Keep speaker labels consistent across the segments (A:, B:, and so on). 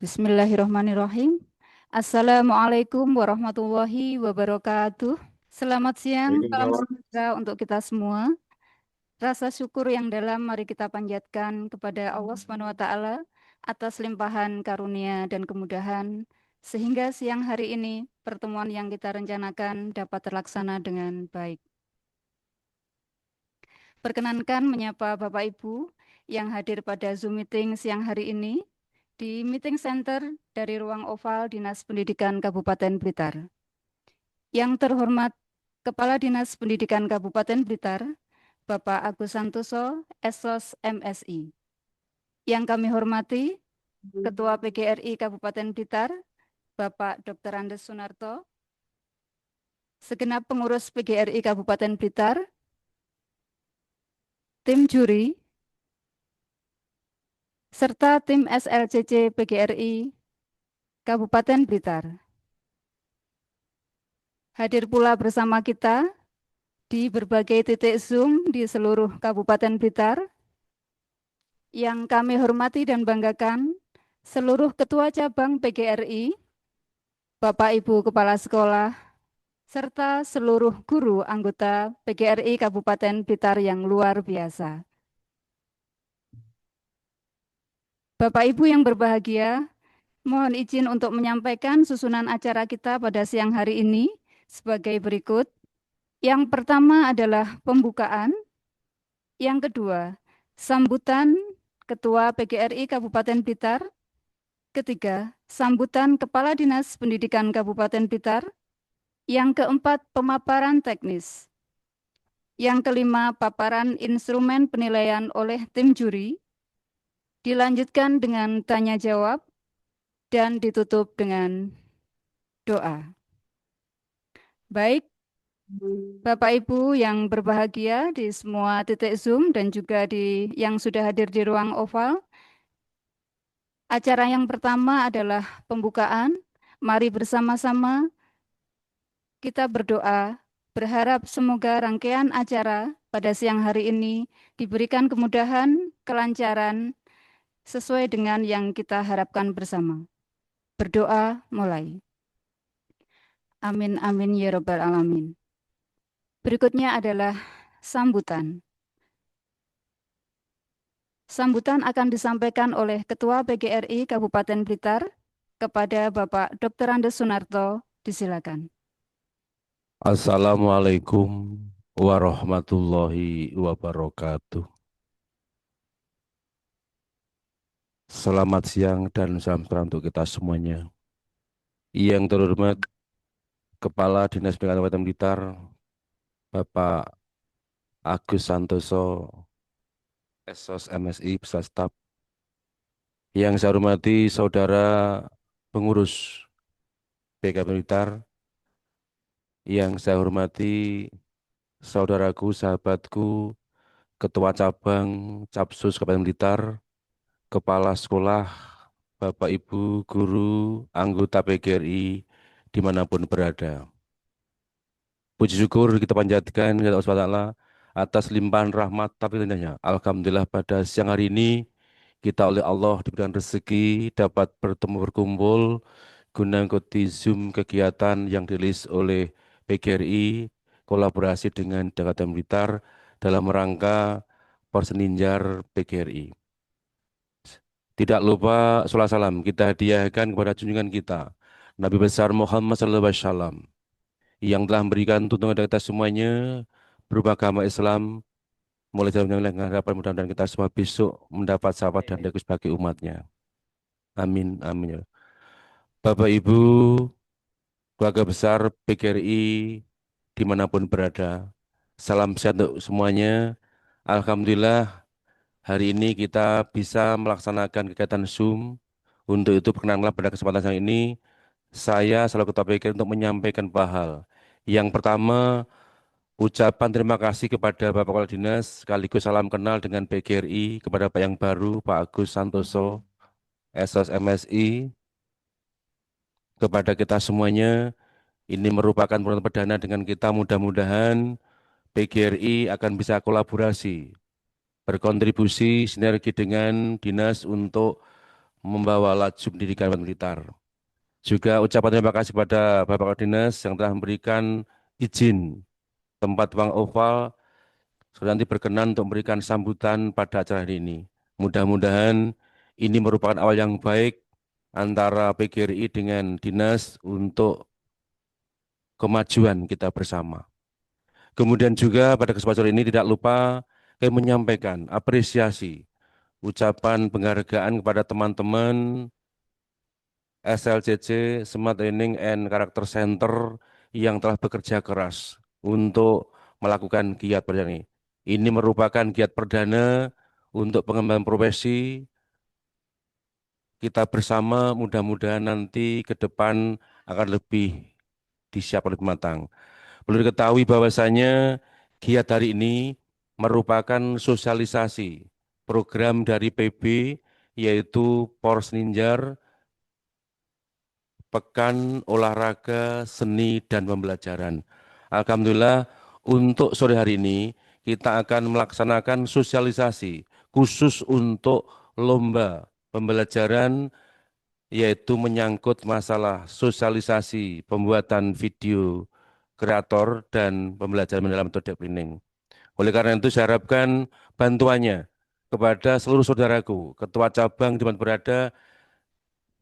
A: Bismillahirrahmanirrahim. Assalamualaikum warahmatullahi wabarakatuh. Selamat siang, salam
B: Waalaikumsalam.
A: sejahtera untuk kita semua. Rasa syukur yang dalam mari kita panjatkan kepada Allah Subhanahu wa taala atas limpahan karunia dan kemudahan sehingga siang hari ini pertemuan yang kita rencanakan dapat terlaksana dengan baik. Perkenankan menyapa Bapak Ibu yang hadir pada Zoom meeting siang hari ini di meeting center dari Ruang Oval Dinas Pendidikan Kabupaten Blitar. Yang terhormat Kepala Dinas Pendidikan Kabupaten Blitar, Bapak Agus Santoso, Esos MSI. Yang kami hormati, Ketua PGRI Kabupaten Blitar, Bapak Dr. Andes Sunarto, segenap pengurus PGRI Kabupaten Blitar, tim juri, serta tim SLCC PGRI Kabupaten Blitar. Hadir pula bersama kita di berbagai titik Zoom di seluruh Kabupaten Blitar. Yang kami hormati dan banggakan seluruh Ketua Cabang PGRI, Bapak Ibu Kepala Sekolah, serta seluruh guru anggota PGRI Kabupaten Blitar yang luar biasa. Bapak Ibu yang berbahagia, mohon izin untuk menyampaikan susunan acara kita pada siang hari ini sebagai berikut. Yang pertama adalah pembukaan, yang kedua sambutan Ketua PGRI Kabupaten Blitar, ketiga sambutan Kepala Dinas Pendidikan Kabupaten Blitar, yang keempat pemaparan teknis, yang kelima paparan instrumen penilaian oleh tim juri, dilanjutkan dengan tanya jawab, dan ditutup dengan doa. Baik, Bapak Ibu yang berbahagia di semua titik Zoom dan juga yang sudah hadir di ruang oval. Acara yang pertama adalah pembukaan. Mari bersama-sama kita berdoa, berharap semoga rangkaian acara pada siang hari ini diberikan kemudahan, kelancaran, sesuai dengan yang kita harapkan bersama. Berdoa mulai. Amin, amin, ya Rabbal Alamin. Berikutnya adalah sambutan. Sambutan akan disampaikan oleh Ketua PGRI Kabupaten Blitar kepada Bapak Dr. Andes Sunarto. Disilakan.
B: Assalamualaikum warahmatullahi wabarakatuh. Selamat siang dan salam sejahtera untuk kita semuanya. Yang terhormat Kepala Dinas Pendidikan Kabupaten Blitar, Bapak Agus Santoso, Esos MSI beserta staf. Yang saya hormati Saudara Pengurus PKB Blitar, yang saya hormati saudaraku, sahabatku, Ketua Cabang Capsus Kabupaten Blitar, Kepala Sekolah, Bapak Ibu, Guru, anggota PGRI, dimanapun berada. Puji syukur kita panjatkan kepada Allah SWT atas limpahan rahmat tapi tandanya. Alhamdulillah pada siang hari ini kita oleh Allah diberikan rezeki dapat bertemu berkumpul guna mengikuti Zoom kegiatan yang dirilis oleh PGRI kolaborasi dengan Jakarta Blitar dalam rangka Perseninjar PGRI. Tidak lupa sholat salam kita hadiahkan kepada junjungan kita Nabi besar Muhammad SAW yang telah memberikan tuntunan kepada kita semuanya berupa agama Islam mulai dari yang harapan mudah-mudahan kita semua besok mendapat syafaat dan bagus bagi umatnya. Amin, amin. Ya. Bapak Ibu, keluarga besar PGRI dimanapun berada, salam sehat untuk semuanya. Alhamdulillah hari ini kita bisa melaksanakan kegiatan Zoom. Untuk itu perkenanlah pada kesempatan yang ini saya selaku Ketua PGRI untuk menyampaikan beberapa hal. Yang pertama, ucapan terima kasih kepada Bapak Kepala Dinas sekaligus salam kenal dengan PGRI kepada Pak yang baru, Pak Agus Santoso, SOS MSI, kepada kita semuanya. Ini merupakan pertemuan perdana dengan kita, mudah-mudahan PGRI akan bisa kolaborasi, berkontribusi, sinergi dengan dinas untuk membawa laju pendidikan Blitar. Juga ucapan terima kasih pada Bapak Dinas yang telah memberikan izin tempat Bang Oval sudah nanti berkenan untuk memberikan sambutan pada acara hari ini. Mudah-mudahan ini merupakan awal yang baik antara PGRI dengan Dinas untuk kemajuan kita bersama. Kemudian juga pada kesempatan ini tidak lupa kami menyampaikan apresiasi ucapan penghargaan kepada teman-teman SLCC Smart Learning and Character Center yang telah bekerja keras untuk melakukan giat perdana ini. Ini merupakan giat perdana untuk pengembangan profesi kita bersama, mudah-mudahan nanti ke depan akan lebih disiapkan lebih matang. Perlu diketahui bahwasanya giat hari ini merupakan sosialisasi program dari PB yaitu Porsninjar Pekan Olahraga Seni dan Pembelajaran. Alhamdulillah untuk sore hari ini kita akan melaksanakan sosialisasi khusus untuk lomba pembelajaran yaitu menyangkut masalah sosialisasi pembuatan video kreator dan pembelajaran dalam metode planning. Oleh karena itu saya harapkan bantuannya kepada seluruh saudaraku, ketua cabang di mana berada,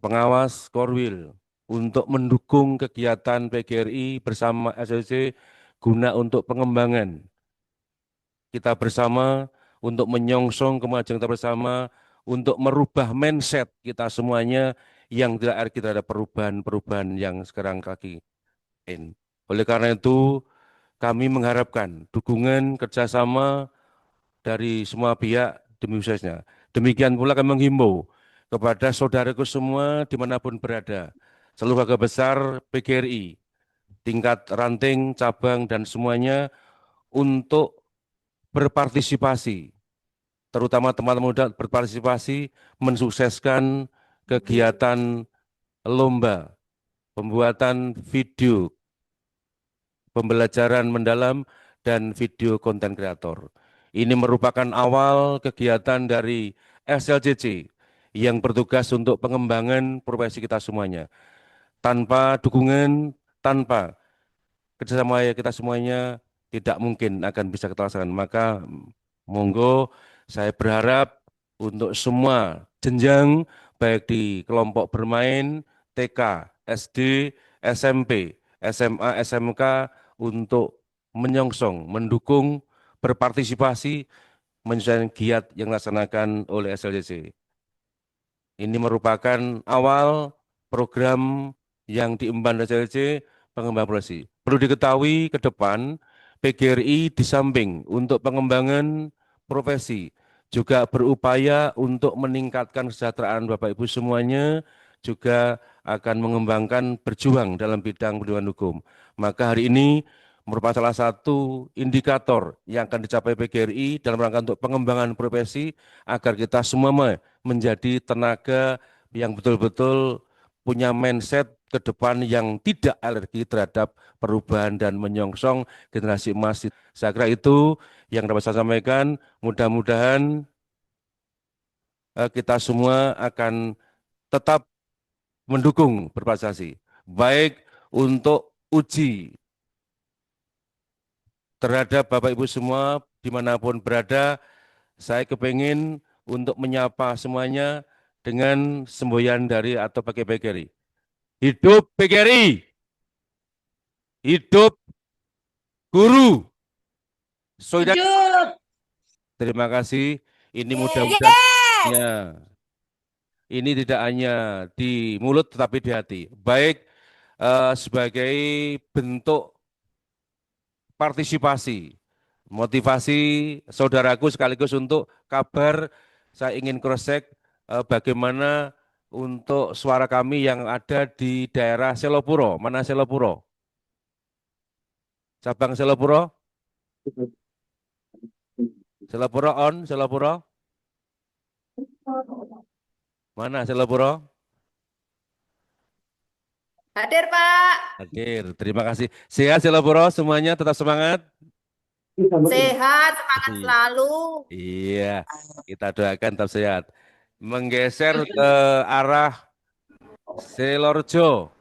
B: pengawas Korwil, untuk mendukung kegiatan PGRI bersama SLC guna untuk pengembangan kita bersama, untuk menyongsong kemajuan kita bersama, untuk merubah mindset kita semuanya yang tidak kita ada perubahan-perubahan yang sekarang lagi. Oleh karena itu, kami mengharapkan dukungan kerjasama dari semua pihak demi suksesnya. Demikian pula kami menghimbau kepada saudaraku semua dimanapun berada, seluruh keluarga besar PGRI, tingkat ranting, cabang, dan semuanya untuk berpartisipasi, terutama teman-teman muda berpartisipasi mensukseskan kegiatan lomba pembuatan video pembelajaran mendalam dan video konten kreator. Ini merupakan awal kegiatan dari SLCC yang bertugas untuk pengembangan profesi kita semuanya. Tanpa dukungan, tanpa kerjasama kita semuanya tidak mungkin akan bisa kita laksanakan. Maka monggo saya berharap untuk semua jenjang baik di kelompok bermain, TK, SD, SMP, SMA, SMK untuk menyongsong, mendukung, berpartisipasi menyesuaikan giat yang dilaksanakan oleh SLCC. Ini merupakan awal program yang diemban SLC pengembangan profesi. Perlu diketahui ke depan PGRI di samping untuk pengembangan profesi juga berupaya untuk meningkatkan kesejahteraan Bapak Ibu semuanya, juga akan mengembangkan berjuang dalam bidang perlindungan hukum. Maka hari ini merupakan salah satu indikator yang akan dicapai PGRI dalam rangka untuk pengembangan profesi agar kita semua menjadi tenaga yang betul-betul punya mindset ke depan yang tidak alergi terhadap perubahan dan menyongsong generasi emas. Saya kira itu yang dapat saya sampaikan. Mudah-mudahan kita semua akan tetap mendukung berprestasi, baik untuk uji terhadap Bapak Ibu semua dimanapun berada. Saya kepingin untuk menyapa semuanya dengan semboyan dari atau pakai PGRI. Hidup PGRI, hidup guru. Hidup. Terima kasih. Ini mudah-mudahan ini tidak hanya di mulut tetapi di hati. Baik sebagai bentuk partisipasi, motivasi saudaraku sekaligus untuk kabar, saya ingin cross-check bagaimana untuk suara kami yang ada di daerah Selopuro. Mana Selopuro? Cabang Selopuro? Selopuro on, Selopuro? Mana Selopuro?
C: Hadir, Pak.
B: Hadir, terima kasih. Sehat Selopuro semuanya, tetap semangat.
C: Sehat, semangat selalu.
B: Iya, kita doakan tetap sehat. menggeser ke arah Selorjo.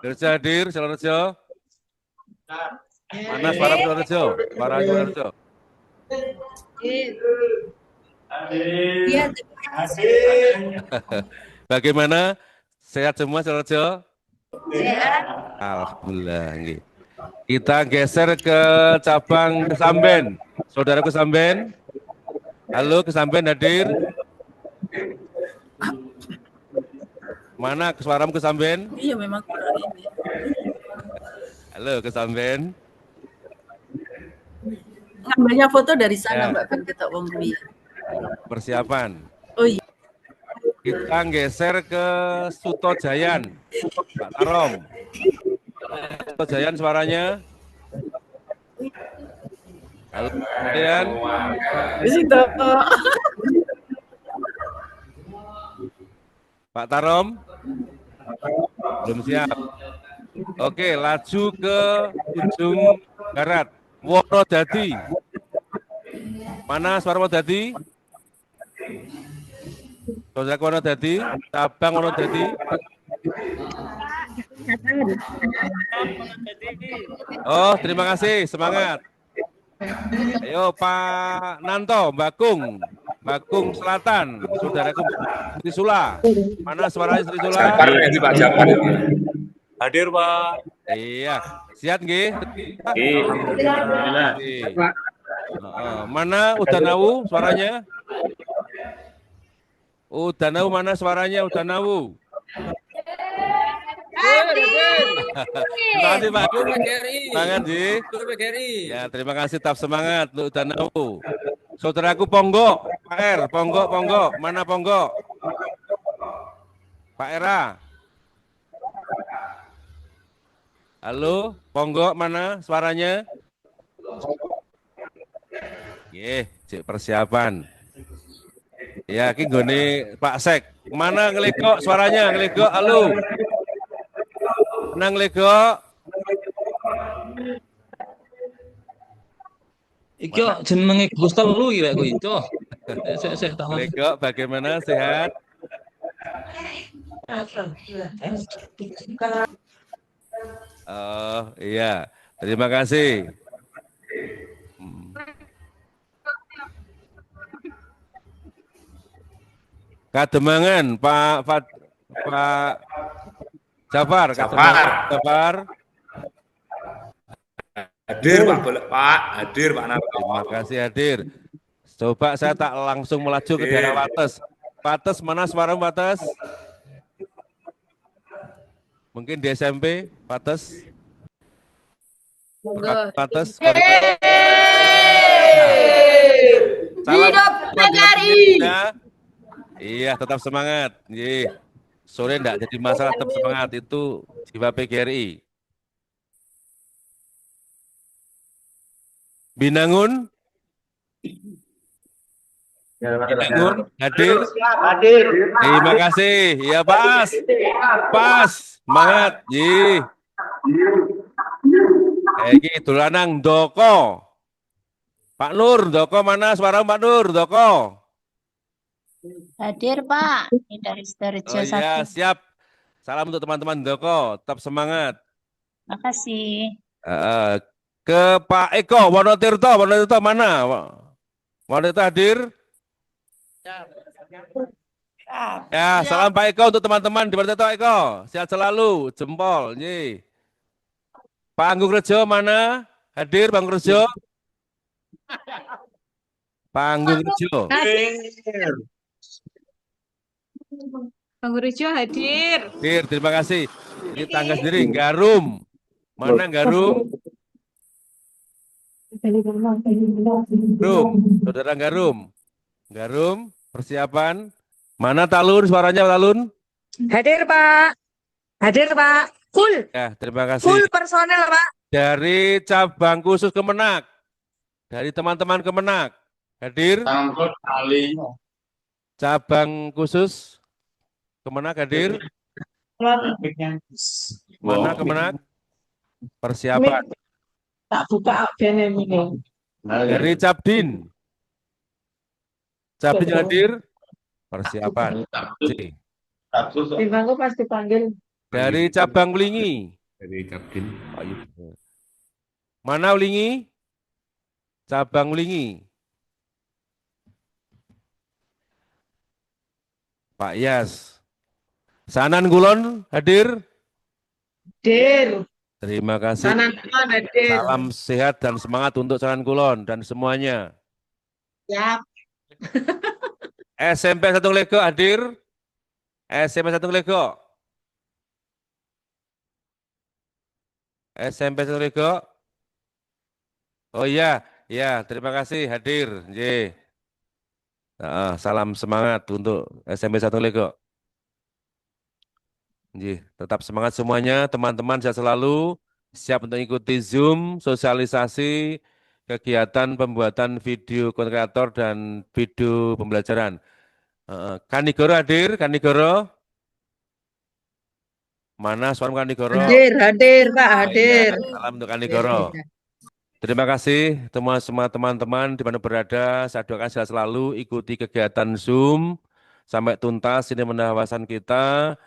B: Selorjo hadir, Selorjo. Mana suara Selorjo? Suara Selorjo.
C: Iya,
B: Bagaimana? Sehat semua, Selorjo?
C: sehat.
B: Alhamdulillah. Nggih. Kita geser ke cabang Kesamben. Saudara Kesamben. Halo, Kesamben hadir. Mana suaramu Kesamben?
D: Iya memang ini.
B: Halo, Kesamben.
D: Ngambilnya foto dari sana,
B: Ya.
D: Mbak Ben ketok wong kuwi.
B: Persiapan.
D: Oh iya.
B: Kita geser ke Sutojayan. Pak Tarom. Sutojayan suaranya. Halo, Sutojayan.
D: Di situ.
B: Pak Tarom. Belum siap. Oke, laju ke ujung barat. Wonodadi. Mana suara Wonodadi? Saudara Wonodadi, cabang Wonodadi. Oh, terima kasih, semangat. Ayo Pak Nanto, Bakung Selatan, saudaraku Trisula. Mana suaranya Trisula?
E: Japar ini Pak Japar ini.
F: Hadir Pak.
B: Iya, siap nggih?
E: Alhamdulillah.
B: Mana Udanawu suaranya? Udanawu mana suaranya Udanawu? Terima kasih Pak. Semangat Ji. Ya, terima kasih, tetap semangat untuk Udanawu. Saudaraku Ponggok, Pak R, Ponggok. Mana Ponggok? Pak Era. Halo, Ponggok mana suaranya? Cek persiapan. Ya, ki nggone Pak Sek. Mana ngelegok suaranya? Ngelegok, halo. Mana ngelegok?
F: Iki jenenge Gus telu iki lek kuwi, Cuk. Sik tahu.
B: Ngelegok bagaimana, sehat? Oh, iya. Terima kasih. Kademangan, Pak Jafar. Jafar.
E: Hadir Pak, hadir Pak Narto.
B: Terima kasih hadir. Coba saya tak langsung melaju ke daerah Wates. Wates, mana suara Wates? Mungkin di SMP, Wates. Wates.
C: Hidup PGRI.
B: Iya, tetap semangat. Sore enggak jadi masalah, tetap semangat. Itu jiwa PGRI. Binangun hadir. Terima kasih. Ya pas. Semangat. Iki dolanang Doko. Pak Nur, Doko mana suara Pak Nur, Doko?
G: Hadir Pak, ini dari Sidoarjo
B: Oh iya,
G: 1.
B: siap. Salam untuk teman-teman Doko, tetap semangat.
G: Makasih.
B: Ke Pak Eko, Wonotirto mana? Wonotirto hadir? Ya, salam Pak Eko untuk teman-teman di Wonotirto Eko. Sehat selalu, jempol. Pak Anggung Rejo mana? Hadir Pak Anggung Rejo? Pak Anggung Rejo.
C: Bang Rejo hadir.
B: Hadir, terima kasih. Ini tangga sendiri, Garum. Mana Garum? Saudara Garum. Garum, persiapan. Mana Talun, suaranya Talun?
H: Hadir Pak. Full.
B: Ya, terima kasih.
H: Full personel Pak.
B: Dari cabang khusus Kemenak. Dari teman-teman Kemenak. Hadir. Cabang khusus Kemenak hadir. Mana Kemenak? Persiapan.
H: Tak buka ini.
B: Dari Cabdin. Sabdi yang hadir, persiapan. C.
H: Bimangku pas dipanggil.
B: Dari cabang Welingi.
E: Dari Cabdin.
B: Pak Yudha. Mana Welingi? Cabang Welingi. Pak Yas. Sanan Kulon hadir.
H: Hadir.
B: Terima kasih.
H: Sanan Kulon hadir.
B: Salam sehat dan semangat untuk Sanan Kulon dan semuanya.
H: Siap.
B: SMP 1 Lego hadir. SMP 1 Lego. SMP 1 Lego. Oh iya, ya terima kasih hadir. J. Salam semangat untuk SMP 1 Lego. Tetap semangat semuanya, teman-teman sehat selalu, siap untuk ikuti Zoom, sosialisasi, kegiatan pembuatan video konten kreator dan video pembelajaran. Kanigoro hadir, Kanigoro. Mana suara Kanigoro?
H: Hadir, Pak, hadir.
B: Salam untuk Kanigoro. Terima kasih semua teman-teman di mana berada. Saya doakan sehat selalu, ikuti kegiatan Zoom sampai tuntas ini wawasan kita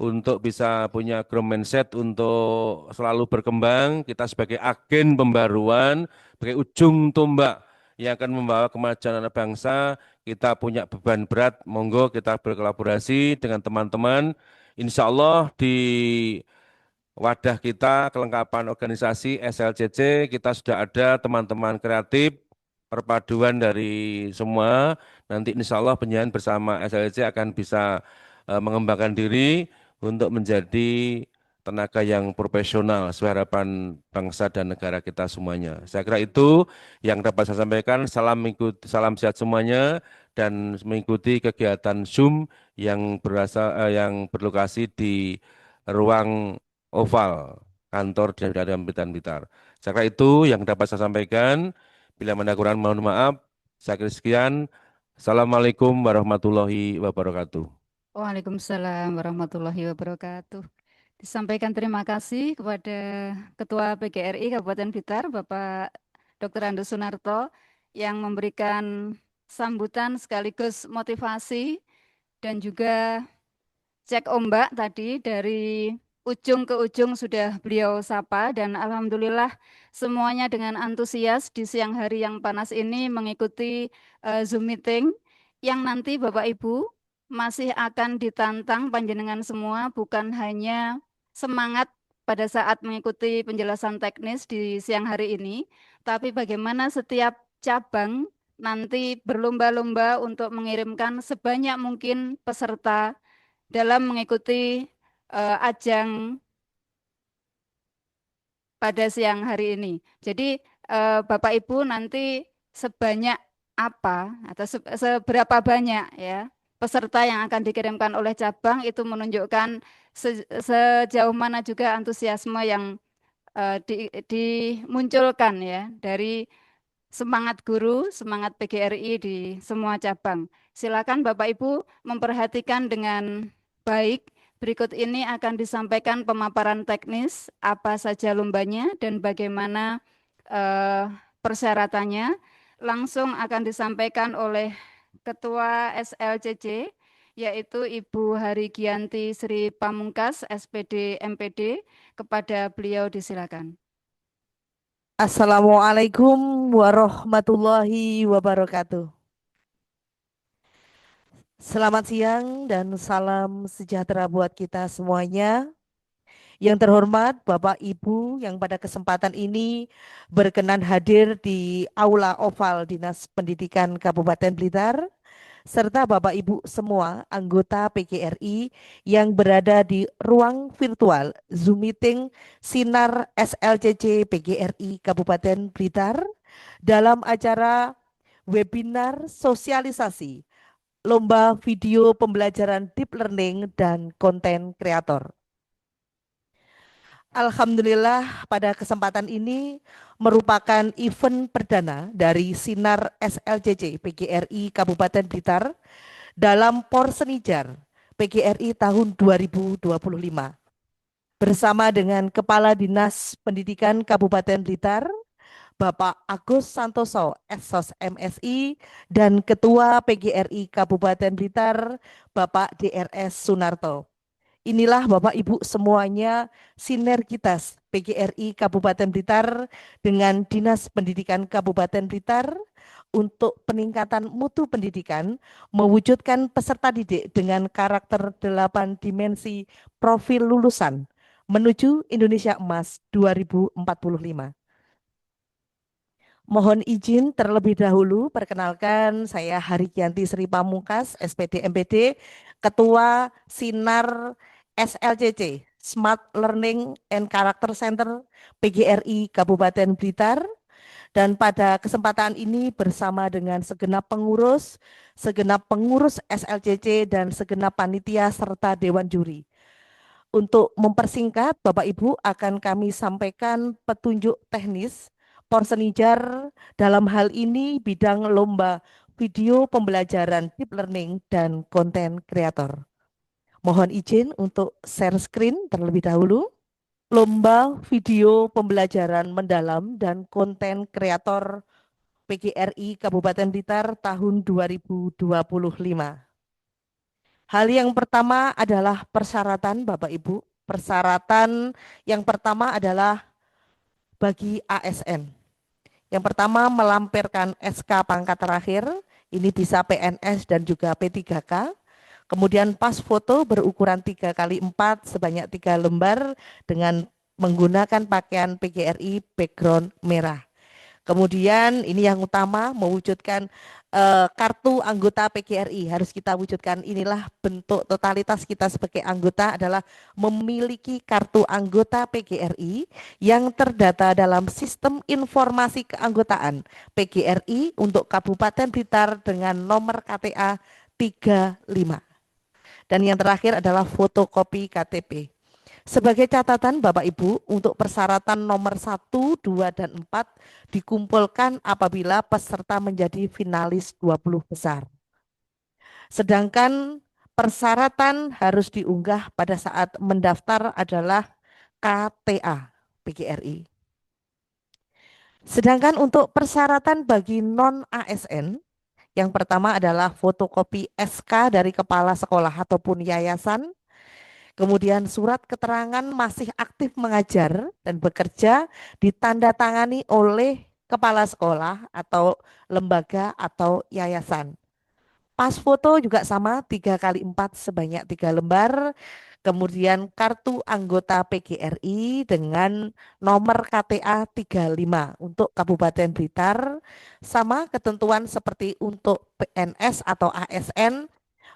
B: untuk bisa punya growth mindset untuk selalu berkembang. Kita sebagai agen pembaruan, sebagai ujung tombak yang akan membawa kemajuan anak bangsa. Kita punya beban berat, monggo kita berkolaborasi dengan teman-teman. Insya Allah di wadah kita, kelengkapan organisasi SLCC, kita sudah ada teman-teman kreatif, perpaduan dari semua. Nanti insya Allah penyanyi bersama SLCC akan bisa mengembangkan diri untuk menjadi tenaga yang profesional sesuai harapan bangsa dan negara kita semuanya. Saya kira itu yang dapat saya sampaikan. Salam sehat semuanya dan mengikuti kegiatan Zoom yang berlokasi di ruang oval kantor dari Blitar. Saya kira itu yang dapat saya sampaikan. Bila mana kurang mohon maaf. Saya kira sekian. Assalamualaikum warahmatullahi wabarakatuh.
A: Waalaikumsalam warahmatullahi wabarakatuh. Disampaikan terima kasih kepada Ketua PGRI Kabupaten Blitar, Bapak Dr. Ando Sunarto, yang memberikan sambutan sekaligus motivasi dan juga cek ombak tadi dari ujung ke ujung sudah beliau sapa dan alhamdulillah semuanya dengan antusias di siang hari yang panas ini mengikuti Zoom meeting yang nanti Bapak Ibu masih akan ditantang panjenengan semua, bukan hanya semangat pada saat mengikuti penjelasan teknis di siang hari ini, tapi bagaimana setiap cabang nanti berlomba-lomba untuk mengirimkan sebanyak mungkin peserta dalam mengikuti ajang pada siang hari ini. Jadi Bapak Ibu nanti sebanyak apa atau seberapa banyak ya peserta yang akan dikirimkan oleh cabang itu menunjukkan sejauh mana juga antusiasme yang dimunculkan ya dari semangat guru, semangat PGRI di semua cabang. Silakan Bapak Ibu memperhatikan dengan baik. Berikut ini akan disampaikan pemaparan teknis apa saja lombanya dan bagaimana persyaratannya. Langsung akan disampaikan oleh Ketua SLCC, yaitu Ibu Hari Gianti Sri Pamungkas, SPD MPD. Kepada beliau disilakan.
I: Assalamualaikum warahmatullahi wabarakatuh. Selamat siang dan salam sejahtera buat kita semuanya. Yang terhormat Bapak Ibu yang pada kesempatan ini berkenan hadir di Aula Oval Dinas Pendidikan Kabupaten Blitar, serta Bapak Ibu semua anggota PGRI yang berada di ruang virtual Zoom Meeting Sinar SLCC PGRI Kabupaten Blitar dalam acara webinar sosialisasi Lomba Video Pembelajaran Deep Learning dan Konten Kreator. Alhamdulillah pada kesempatan ini merupakan event perdana dari Sinar SLCC PGRI Kabupaten Blitar dalam Porsenijar PGRI tahun 2025. Bersama dengan Kepala Dinas Pendidikan Kabupaten Blitar, Bapak Agus Santoso, Esos MSI, dan Ketua PGRI Kabupaten Blitar, Bapak DRS Sunarto. Inilah Bapak Ibu semuanya sinergitas PGRI Kabupaten Blitar dengan Dinas Pendidikan Kabupaten Blitar untuk peningkatan mutu pendidikan, mewujudkan peserta didik dengan karakter 8 dimensi profil lulusan menuju Indonesia Emas 2045. Mohon izin terlebih dahulu, perkenalkan saya Harikianti Sri Pamungkas, SPD MPD, Ketua Sinar SLCC, Smart Learning and Character Center PGRI Kabupaten Blitar. Dan pada kesempatan ini bersama dengan segenap pengurus SLCC dan segenap panitia serta Dewan Juri. Untuk mempersingkat, Bapak Ibu akan kami sampaikan petunjuk teknis Porsenijar dalam hal ini bidang lomba video pembelajaran deep learning dan konten kreator. Mohon izin untuk share screen terlebih dahulu. Lomba video pembelajaran mendalam dan konten kreator PGRI Kabupaten Blitar tahun 2025. Hal yang pertama adalah persyaratan Bapak Ibu. Persyaratan yang pertama adalah bagi ASN. Yang pertama melampirkan SK pangkat terakhir, ini bisa PNS dan juga P3K. Kemudian pas foto berukuran 3x4 sebanyak 3 lembar dengan menggunakan pakaian PGRI background merah. Kemudian ini yang utama mewujudkan kartu anggota PGRI, harus kita wujudkan. Inilah bentuk totalitas kita sebagai anggota adalah memiliki kartu anggota PGRI yang terdata dalam sistem informasi keanggotaan PGRI untuk Kabupaten Blitar dengan nomor KTA 35. Dan yang terakhir adalah fotokopi KTP. Sebagai catatan Bapak Ibu, untuk persyaratan nomor 1, 2, dan 4 dikumpulkan apabila peserta menjadi finalis 20 besar. Sedangkan persyaratan harus diunggah pada saat mendaftar adalah KTA PGRI. Sedangkan untuk persyaratan bagi non-ASN, yang pertama adalah fotokopi SK dari kepala sekolah ataupun yayasan, kemudian surat keterangan masih aktif mengajar dan bekerja ditandatangani oleh kepala sekolah atau lembaga atau yayasan. Pas foto juga sama 3x4 sebanyak 3 lembar. Kemudian kartu anggota PGRI dengan nomor KTA 35 untuk Kabupaten Blitar. Sama ketentuan seperti untuk PNS atau ASN.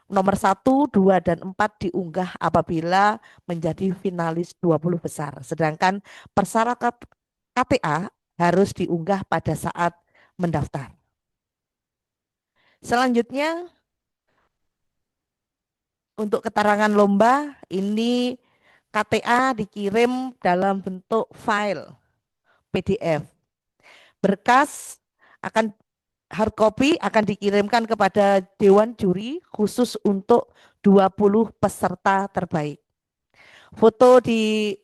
I: Nomor 1, 2, dan 4 diunggah apabila menjadi finalis 20 besar. Sedangkan persyarat KTA harus diunggah pada saat mendaftar. Selanjutnya, untuk keterangan lomba, ini KTA dikirim dalam bentuk file PDF. Berkas akan hard copy akan dikirimkan kepada Dewan Juri khusus untuk 20 peserta terbaik. Foto di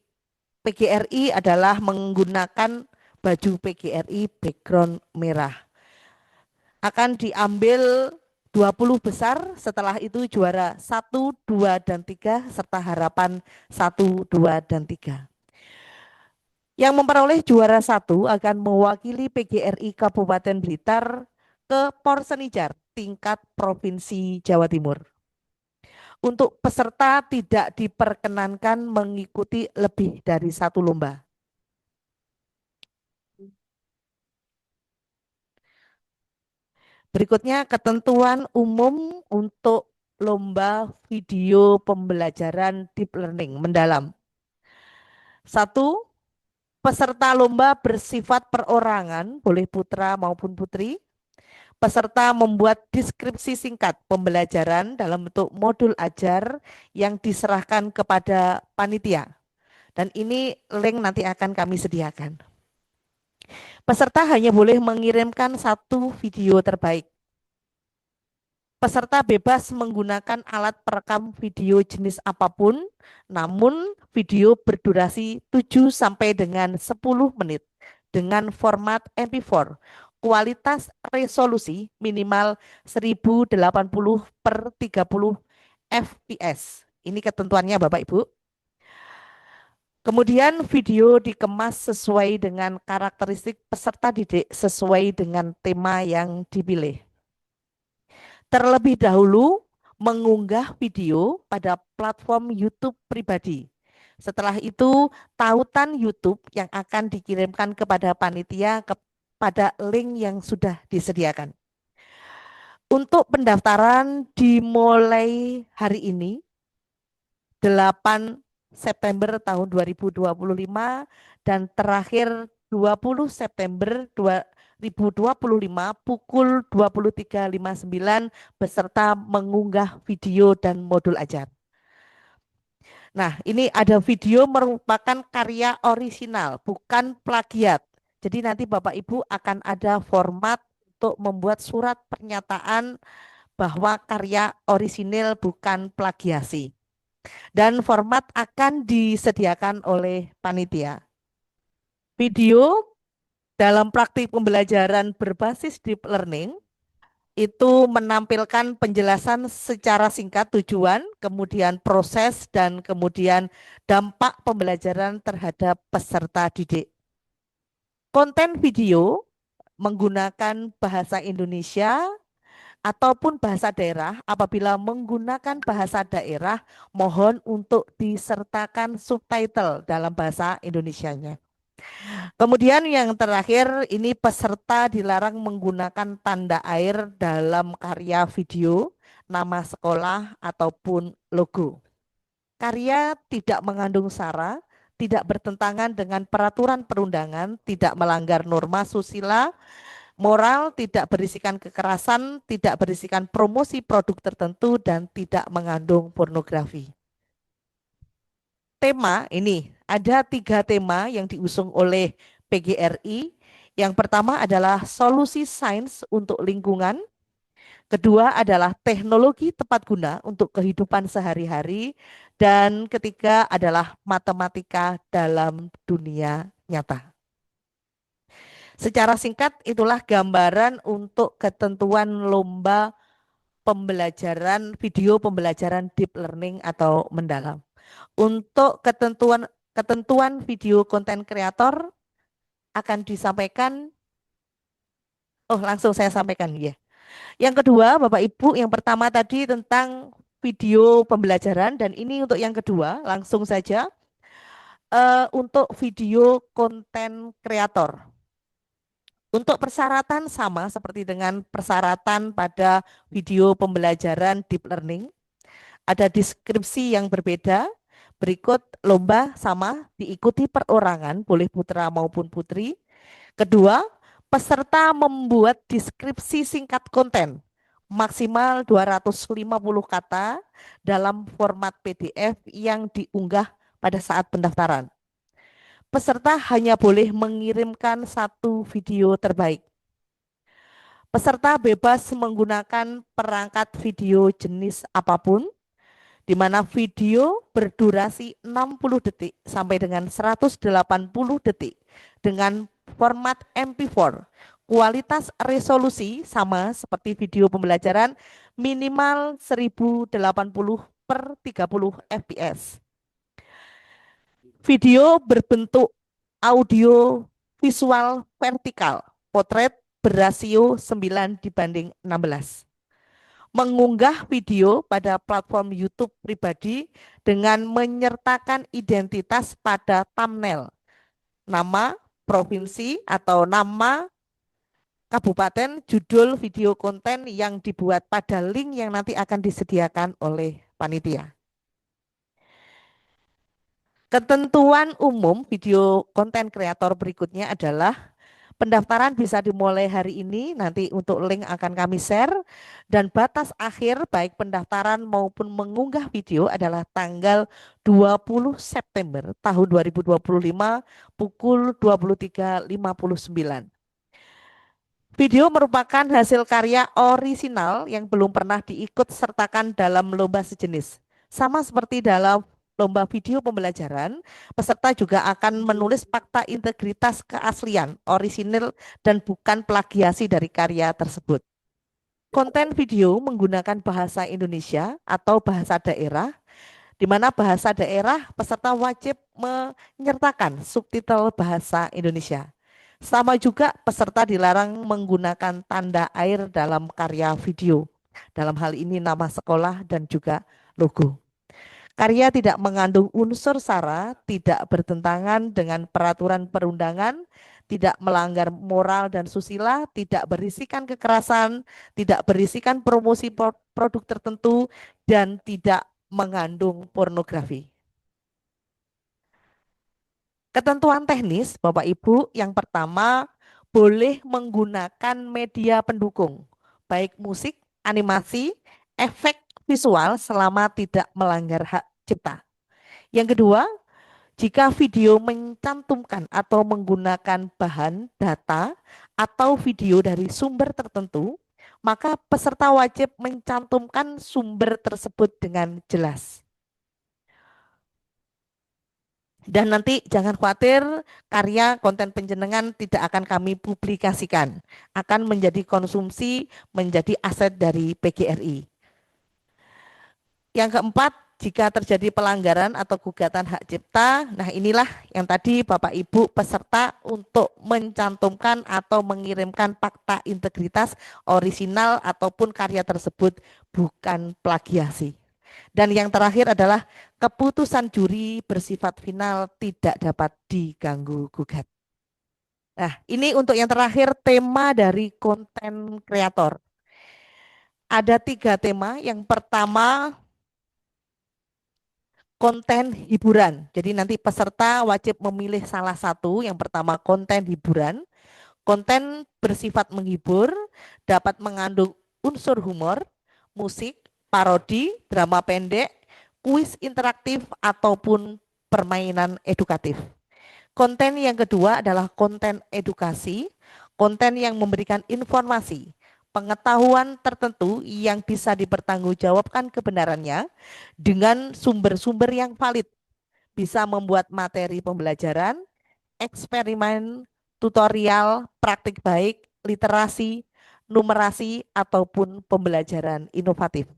I: PGRI adalah menggunakan baju PGRI background merah. Akan diambil 20 besar, setelah itu juara 1, 2, dan 3, serta harapan 1, 2, dan 3. Yang memperoleh juara 1 akan mewakili PGRI Kabupaten Blitar ke Porsenijar tingkat Provinsi Jawa Timur. Untuk peserta tidak diperkenankan mengikuti lebih dari 1 lomba. Berikutnya ketentuan umum untuk lomba video pembelajaran deep learning mendalam. 1. Peserta lomba bersifat perorangan, boleh putra maupun putri. Peserta membuat deskripsi singkat pembelajaran dalam bentuk modul ajar yang diserahkan kepada panitia. Dan ini link nanti akan kami sediakan. Peserta hanya boleh mengirimkan 1 video terbaik. Peserta bebas menggunakan alat perekam video jenis apapun, namun video berdurasi 7 sampai dengan 10 menit dengan format MP4. Kualitas resolusi minimal 1080 per 30 fps. Ini ketentuannya Bapak Ibu. Kemudian video dikemas sesuai dengan karakteristik peserta didik sesuai dengan tema yang dipilih. Terlebih dahulu mengunggah video pada platform YouTube pribadi. Setelah itu tautan YouTube yang akan dikirimkan kepada panitia pada link yang sudah disediakan. Untuk pendaftaran dimulai hari ini 8 September tahun 2025 dan terakhir 20 September 2025 pukul 23.59 beserta mengunggah video dan modul ajar. Nah, ini ada video merupakan karya orisinal, bukan plagiat. Jadi nanti Bapak Ibu akan ada format untuk membuat surat pernyataan bahwa karya orisinil bukan plagiasi. Dan format akan disediakan oleh panitia. Video dalam praktik pembelajaran berbasis deep learning itu menampilkan penjelasan secara singkat tujuan, kemudian proses, dan kemudian dampak pembelajaran terhadap peserta didik. Konten video menggunakan bahasa Indonesia ataupun bahasa daerah. Apabila menggunakan bahasa daerah, mohon untuk disertakan subtitle dalam bahasa Indonesianya. Kemudian yang terakhir, ini peserta dilarang menggunakan tanda air dalam karya video, nama sekolah, ataupun logo. Karya tidak mengandung sara, tidak bertentangan dengan peraturan perundangan, tidak melanggar norma susila, moral, tidak berisikan kekerasan, tidak berisikan promosi produk tertentu, dan tidak mengandung pornografi. Tema ini, ada 3 tema yang diusung oleh PGRI. Yang pertama adalah solusi sains untuk lingkungan. Kedua adalah teknologi tepat guna untuk kehidupan sehari-hari. Dan ketiga adalah matematika dalam dunia nyata. Secara singkat itulah gambaran untuk ketentuan lomba pembelajaran video pembelajaran deep learning atau mendalam. Untuk ketentuan video konten kreator akan disampaikan, langsung saya sampaikan ya. Yang kedua Bapak Ibu, yang pertama tadi tentang video pembelajaran dan ini untuk yang kedua langsung saja untuk video konten kreator. Untuk persyaratan sama seperti dengan persyaratan pada video pembelajaran deep learning. Ada deskripsi yang berbeda. Berikut lomba sama diikuti perorangan, boleh putra maupun putri. Kedua, peserta membuat deskripsi singkat konten maksimal 250 kata dalam format PDF yang diunggah pada saat pendaftaran. Peserta hanya boleh mengirimkan 1 video terbaik. Peserta bebas menggunakan perangkat video jenis apapun, di mana video berdurasi 60 detik sampai dengan 180 detik dengan format MP4. Kualitas resolusi sama seperti video pembelajaran minimal 1080 per 30 fps. Video berbentuk audio visual vertikal, potret berasio 9:16. Mengunggah video pada platform YouTube pribadi dengan menyertakan identitas pada thumbnail, nama provinsi atau nama kabupaten, judul video konten yang dibuat pada link yang nanti akan disediakan oleh panitia. Ketentuan umum video konten kreator berikutnya adalah pendaftaran bisa dimulai hari ini, nanti untuk link akan kami share, dan batas akhir baik pendaftaran maupun mengunggah video adalah tanggal 20 September tahun 2025 pukul 23.59. Video merupakan hasil karya orisinal yang belum pernah diikut sertakan dalam lomba sejenis. Sama seperti dalam lomba video pembelajaran, peserta juga akan menulis fakta integritas keaslian, orisinil, dan bukan plagiasi dari karya tersebut. Konten video menggunakan bahasa Indonesia atau bahasa daerah, di mana bahasa daerah peserta wajib menyertakan subtitle bahasa Indonesia. Sama juga peserta dilarang menggunakan tanda air dalam karya video. Dalam hal ini nama sekolah dan juga logo. Karya tidak mengandung unsur sara, tidak bertentangan dengan peraturan perundangan, tidak melanggar moral dan susila, tidak berisikan kekerasan, tidak berisikan promosi produk tertentu, dan tidak mengandung pornografi. Ketentuan teknis, Bapak Ibu, yang pertama boleh menggunakan media pendukung, baik musik, animasi, efek visual selama tidak melanggar hak cipta. Yang kedua, jika video mencantumkan atau menggunakan bahan, data, atau video dari sumber tertentu, maka peserta wajib mencantumkan sumber tersebut dengan jelas. Dan nanti jangan khawatir, karya konten penjenengan tidak akan kami publikasikan, akan menjadi konsumsi, menjadi aset dari PGRI. Yang keempat, jika terjadi pelanggaran atau gugatan hak cipta, nah inilah yang tadi Bapak Ibu peserta untuk mencantumkan atau mengirimkan fakta integritas orisinal ataupun karya tersebut bukan plagiasi. Dan yang terakhir adalah keputusan juri bersifat final tidak dapat diganggu gugat. Nah, ini untuk yang terakhir tema dari konten kreator. Ada 3 tema. Yang pertama konten hiburan. Jadi nanti peserta wajib memilih salah satu. Yang pertama konten hiburan. Konten bersifat menghibur, dapat mengandung unsur humor, musik, parodi, drama pendek, kuis interaktif, ataupun permainan edukatif. Konten yang kedua adalah konten edukasi, konten yang memberikan informasi, pengetahuan tertentu yang bisa dipertanggungjawabkan kebenarannya dengan sumber-sumber yang valid, bisa membuat materi pembelajaran, eksperimen, tutorial, praktik baik, literasi, numerasi, ataupun pembelajaran inovatif.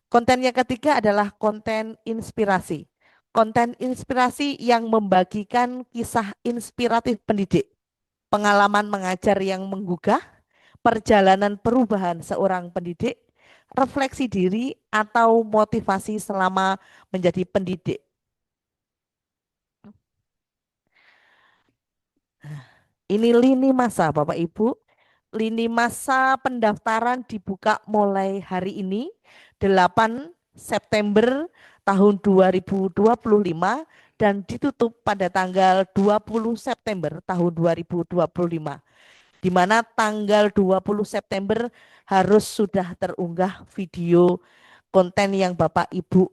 I: Konten yang ketiga adalah konten inspirasi. Konten inspirasi yang membagikan kisah inspiratif pendidik, pengalaman mengajar yang menggugah, perjalanan perubahan seorang pendidik, refleksi diri, atau motivasi selama menjadi pendidik. Ini lini masa Bapak Ibu. Lini masa pendaftaran dibuka mulai hari ini 8 September tahun 2025 dan ditutup pada tanggal 20 September tahun 2025. Di mana tanggal 20 September harus sudah terunggah video konten yang Bapak Ibu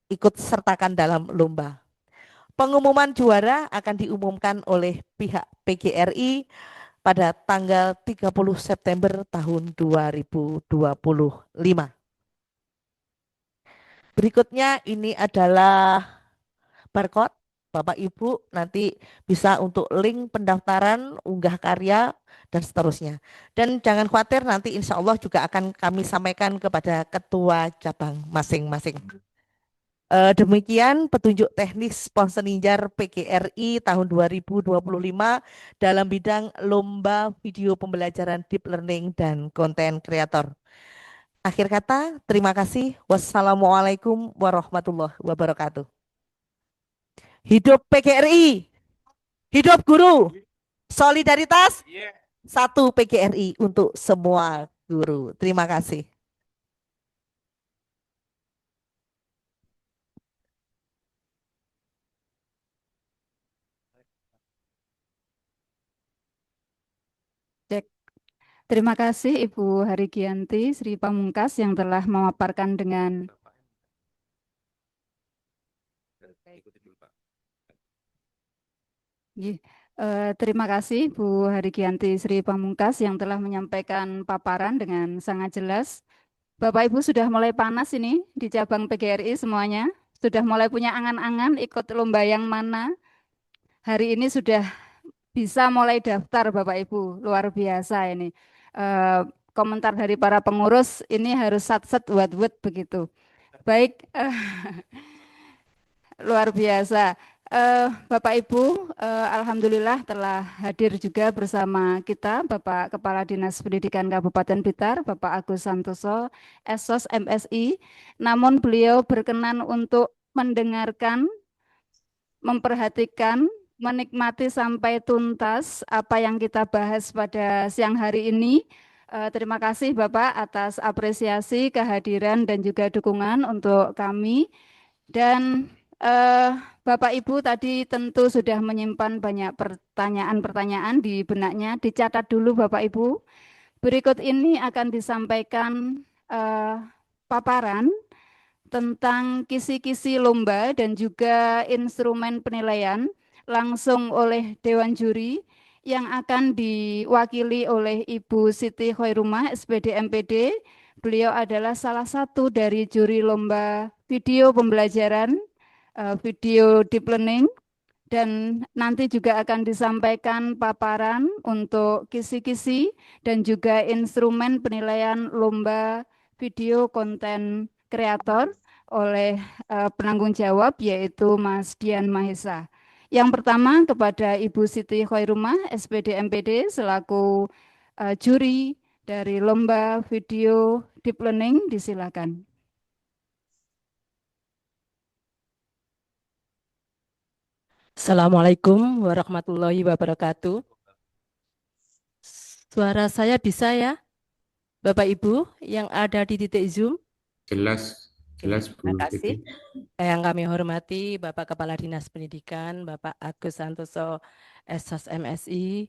I: ikut sertakan dalam lomba. Pengumuman juara akan diumumkan oleh pihak PGRI pada tanggal 30 September tahun 2025. Berikutnya ini adalah barcode. Bapak Ibu nanti bisa untuk link pendaftaran, unggah karya, dan seterusnya. Dan jangan khawatir, nanti insya Allah juga akan kami sampaikan kepada ketua cabang masing-masing. Demikian petunjuk teknis Ponseninjar PGRI tahun 2025 dalam bidang lomba video pembelajaran deep learning dan konten kreator. Akhir kata, terima kasih. Wassalamualaikum warahmatullahi wabarakatuh. Hidup PGRI, hidup guru, solidaritas, satu PGRI untuk semua guru. Terima kasih.
A: Terima kasih Ibu Harigianti Sri Pamungkas yang telah memaparkan dengan terima kasih Bu Harigianti Sri Pamungkas yang telah menyampaikan paparan dengan sangat jelas. Bapak Ibu sudah mulai panas ini di cabang PGRI semuanya. sudah mulai punya angan-angan ikut lomba yang mana? Hari ini sudah bisa mulai daftar Bapak Ibu, luar biasa ini. Komentar dari para pengurus ini harus sat-set wet-wet begitu. Baik, luar biasa. Bapak Ibu, alhamdulillah telah hadir juga bersama kita Bapak Kepala Dinas Pendidikan Kabupaten Blitar, Bapak Agus Santoso, Esos MSI. Namun beliau berkenan untuk mendengarkan, memperhatikan, menikmati sampai tuntas apa yang kita bahas pada siang hari ini. Terima kasih Bapak atas apresiasi, kehadiran, dan juga dukungan untuk kami. Dan Bapak Ibu tadi tentu sudah menyimpan banyak pertanyaan-pertanyaan di benaknya. Dicatat dulu Bapak Ibu. Berikut ini akan disampaikan paparan tentang kisi-kisi lomba dan juga instrumen penilaian langsung oleh Dewan Juri yang akan diwakili oleh Ibu Siti Khoirumah, SPD MPD. Beliau adalah salah satu dari juri lomba video pembelajaran, video deep learning, dan nanti juga akan disampaikan paparan untuk kisi-kisi dan juga instrumen penilaian lomba video konten kreator oleh penanggung jawab yaitu Mas Dian Mahesa. Yang pertama kepada Ibu Siti Khoirumah, SPD MPD selaku juri dari lomba video deep learning, disilakan.
I: Assalamualaikum warahmatullahi wabarakatuh. Suara saya bisa ya, Bapak Ibu yang ada di titik Zoom?
E: Jelas, jelas Bu.
I: Terima kasih. Yang kami hormati Bapak Kepala Dinas Pendidikan, Bapak Agus Santoso, Esos MSI,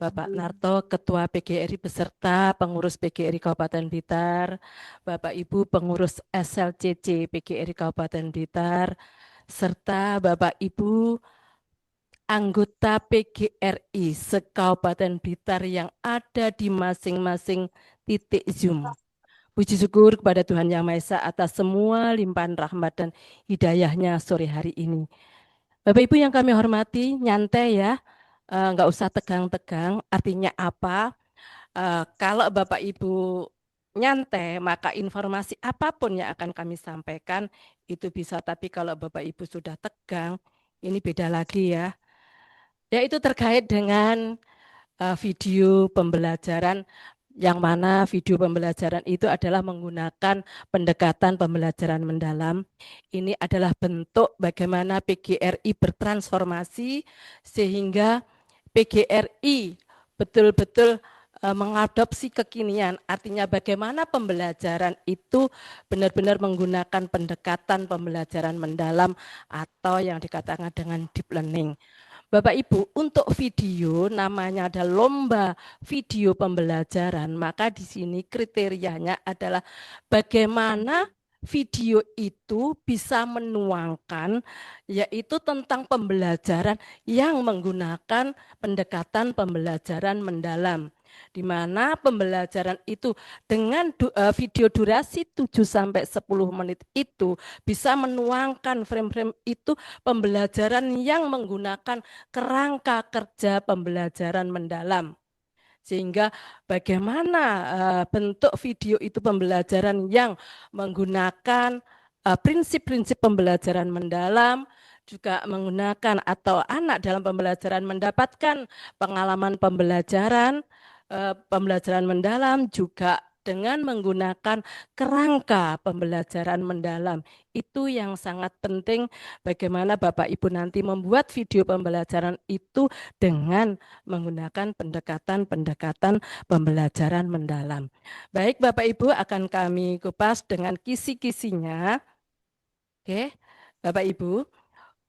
I: Bapak Narto, Ketua PGRI beserta pengurus PGRI Kabupaten Blitar, Bapak Ibu pengurus SLCC PGRI Kabupaten Blitar, serta Bapak Ibu anggota PGRI se-Kabupaten Blitar yang ada di masing-masing titik Zoom. Puji syukur kepada Tuhan Yang Maha Esa atas semua limpahan rahmat dan hidayahnya sore hari ini. Bapak Ibu yang kami hormati, nyantai ya, nggak usah tegang-tegang. Artinya apa? Kalau Bapak Ibu nyantai, maka informasi apapun yang akan kami sampaikan itu bisa. Tapi kalau Bapak Ibu sudah tegang, ini beda lagi ya. Yaitu terkait dengan video pembelajaran, yang mana video pembelajaran itu adalah menggunakan pendekatan pembelajaran mendalam. Ini adalah bentuk bagaimana PGRI bertransformasi sehingga PGRI betul-betul mengadopsi kekinian, artinya bagaimana pembelajaran itu benar-benar menggunakan pendekatan pembelajaran mendalam atau yang dikatakan dengan deep learning. Bapak Ibu, untuk video namanya ada lomba video pembelajaran, maka di sini kriterianya adalah bagaimana video itu bisa menuangkan yaitu tentang pembelajaran yang menggunakan pendekatan pembelajaran mendalam, di mana pembelajaran itu dengan video durasi 7-10 menit itu bisa menuangkan frame-frame itu pembelajaran yang menggunakan kerangka kerja pembelajaran mendalam. Sehingga bagaimana bentuk video itu pembelajaran yang menggunakan prinsip-prinsip pembelajaran mendalam, juga menggunakan atau anak dalam pembelajaran mendapatkan pengalaman pembelajaran mendalam juga dengan menggunakan kerangka pembelajaran mendalam. Itu yang sangat penting bagaimana Bapak Ibu nanti membuat video pembelajaran itu dengan menggunakan pendekatan-pendekatan pembelajaran mendalam. Baik Bapak Ibu, akan kami kupas dengan kisi-kisinya. Oke, Bapak Ibu.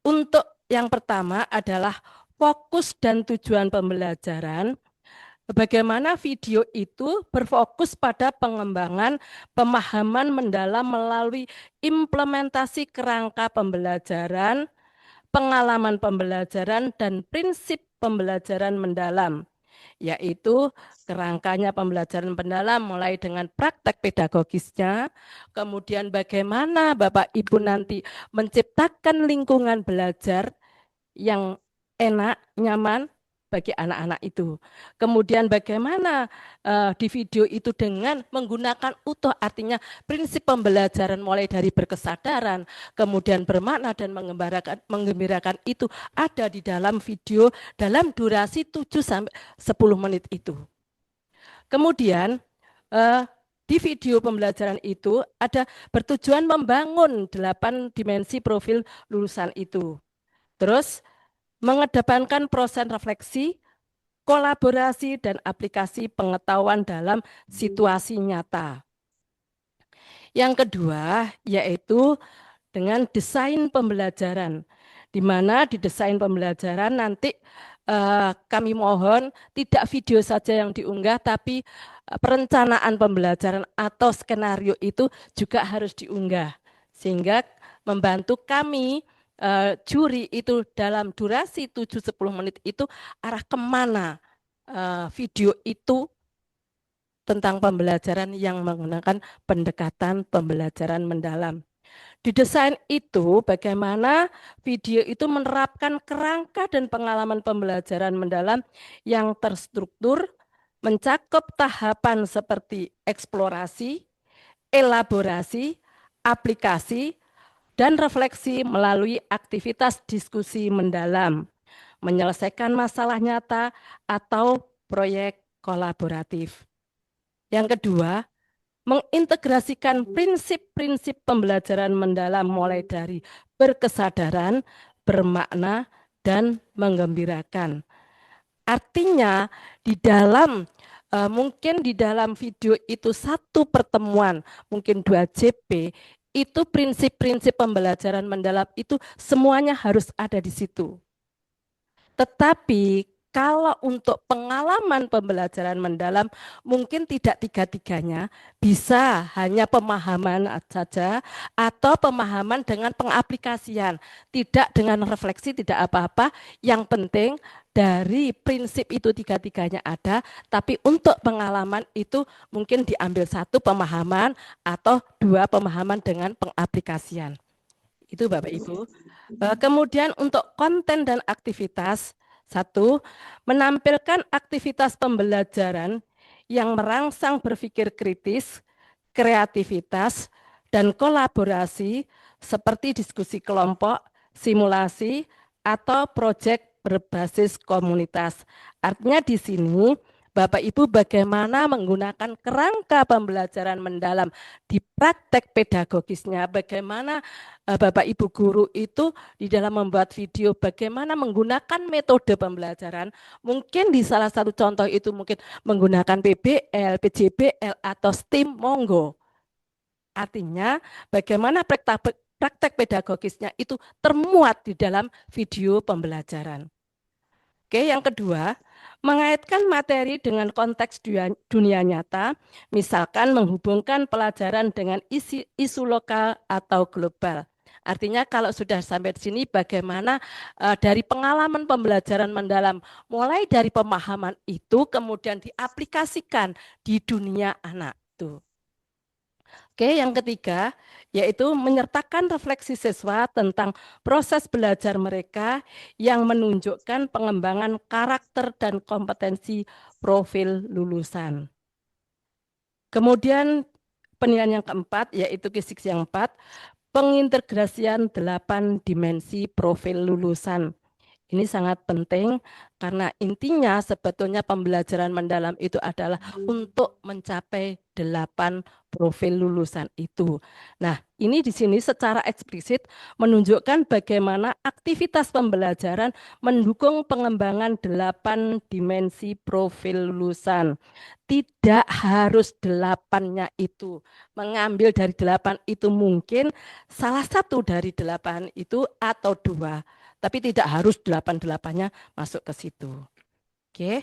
I: Untuk yang pertama adalah fokus dan tujuan pembelajaran. Bagaimana video itu berfokus pada pengembangan pemahaman mendalam melalui implementasi kerangka pembelajaran, pengalaman pembelajaran, dan prinsip pembelajaran mendalam.
J: yaitu kerangkanya pembelajaran mendalam mulai dengan praktek pedagogisnya, kemudian bagaimana Bapak Ibu nanti menciptakan lingkungan belajar yang enak, nyaman bagi anak-anak itu. Kemudian bagaimana di video itu dengan menggunakan utuh, artinya prinsip pembelajaran mulai dari berkesadaran, kemudian bermakna dan menggembirakan itu ada di dalam video dalam durasi 7-10 menit itu. Kemudian di video pembelajaran itu ada bertujuan membangun 8 dimensi profil lulusan itu. Terus mengedepankan proses refleksi, kolaborasi, dan aplikasi pengetahuan dalam situasi nyata. Yang kedua yaitu dengan desain pembelajaran, di mana di desain pembelajaran nanti kami mohon tidak video saja yang diunggah, tapi perencanaan pembelajaran atau skenario itu juga harus diunggah, sehingga membantu kami juri itu dalam durasi 7-10 menit itu arah kemana video itu tentang pembelajaran yang menggunakan pendekatan pembelajaran mendalam. Di desain itu bagaimana video itu menerapkan kerangka dan pengalaman pembelajaran mendalam yang terstruktur, mencakup tahapan seperti eksplorasi, elaborasi, aplikasi, dan refleksi melalui aktivitas diskusi mendalam, menyelesaikan masalah nyata atau proyek kolaboratif. Yang kedua, mengintegrasikan prinsip-prinsip pembelajaran mendalam mulai dari berkesadaran, bermakna, dan menggembirakan. Artinya di dalam mungkin di dalam video itu satu pertemuan, mungkin 2 JP, itu prinsip-prinsip pembelajaran mendalam itu semuanya harus ada di situ. Tetapi kalau untuk pengalaman pembelajaran mendalam mungkin tidak tiga-tiganya, bisa hanya pemahaman saja atau pemahaman dengan pengaplikasian, tidak dengan refleksi, tidak apa-apa. Yang penting dari prinsip itu tiga-tiganya ada, tapi untuk pengalaman itu mungkin diambil satu pemahaman atau 2 pemahaman dengan pengaplikasian. Itu Bapak Ibu. Kemudian untuk konten dan aktivitas, 1, menampilkan aktivitas pembelajaran yang merangsang berpikir kritis, kreativitas, dan kolaborasi seperti diskusi kelompok, simulasi, atau proyek berbasis komunitas. Artinya di sini Bapak Ibu bagaimana menggunakan kerangka pembelajaran mendalam di praktek pedagogisnya, bagaimana Bapak Ibu guru itu di dalam membuat video bagaimana menggunakan metode pembelajaran. Mungkin di salah satu contoh itu mungkin menggunakan PBL, PJBL atau STEAM, monggo. Artinya bagaimana praktek pedagogisnya itu termuat di dalam video pembelajaran. Oke, yang kedua, mengaitkan materi dengan konteks dunia nyata, misalkan menghubungkan pelajaran dengan isu lokal atau global. Artinya kalau sudah sampai di sini bagaimana dari pengalaman pembelajaran mendalam, mulai dari pemahaman itu kemudian diaplikasikan di dunia anak. Tuh. Oke, yang ketiga yaitu menyertakan refleksi siswa tentang proses belajar mereka yang menunjukkan pengembangan karakter dan kompetensi profil lulusan. Kemudian penilaian yang keempat yaitu KISIX yang 4, pengintegrasian 8 dimensi profil lulusan. Ini sangat penting karena intinya sebetulnya pembelajaran mendalam itu adalah untuk mencapai 8 profil lulusan itu. Nah, ini di sini secara eksplisit menunjukkan bagaimana aktivitas pembelajaran mendukung pengembangan 8 dimensi profil lulusan. Tidak harus 8-nya itu. Mengambil dari 8 itu mungkin salah satu dari 8 itu atau 2. Tapi tidak harus 8-8-nya masuk ke situ. Oke.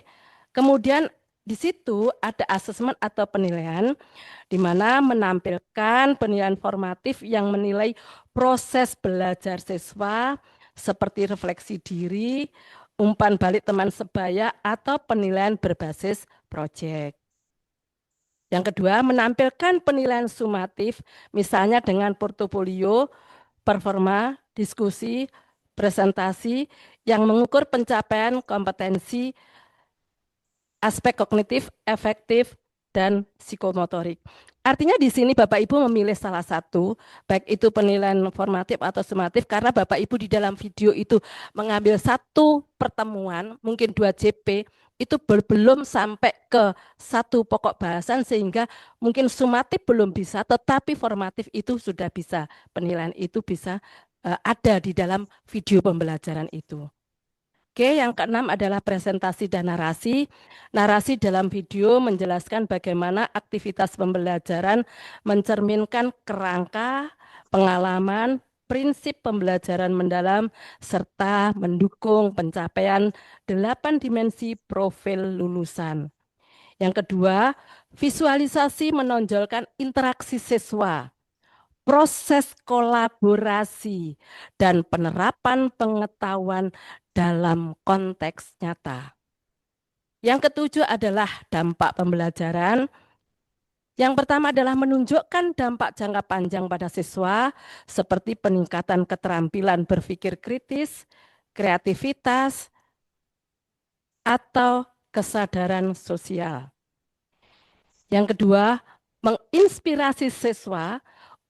J: Kemudian di situ ada asesmen atau penilaian di mana menampilkan penilaian formatif yang menilai proses belajar siswa seperti refleksi diri, umpan balik teman sebaya, atau penilaian berbasis proyek. Yang kedua, menampilkan penilaian sumatif, misalnya dengan portofolio, performa, diskusi, presentasi, yang mengukur pencapaian kompetensi, aspek kognitif, efektif, dan psikomotorik. Artinya di sini Bapak Ibu memilih salah satu, baik itu penilaian formatif atau sumatif, karena Bapak Ibu di dalam video itu mengambil satu pertemuan, mungkin 2 JP, itu belum sampai ke satu pokok bahasan, sehingga mungkin sumatif belum bisa, tetapi formatif itu sudah bisa. Penilaian itu bisa ada di dalam video pembelajaran itu. Oke, yang keenam adalah presentasi dan narasi. Narasi dalam video menjelaskan bagaimana aktivitas pembelajaran mencerminkan kerangka, pengalaman, prinsip pembelajaran mendalam, serta mendukung pencapaian 8 dimensi profil lulusan. Yang kedua, visualisasi menonjolkan interaksi siswa, proses kolaborasi, dan penerapan pengetahuan dalam konteks nyata. Yang ketujuh adalah dampak pembelajaran. Yang pertama adalah menunjukkan dampak jangka panjang pada siswa, seperti peningkatan keterampilan berpikir kritis, kreativitas, atau kesadaran sosial. Yang kedua, menginspirasi siswa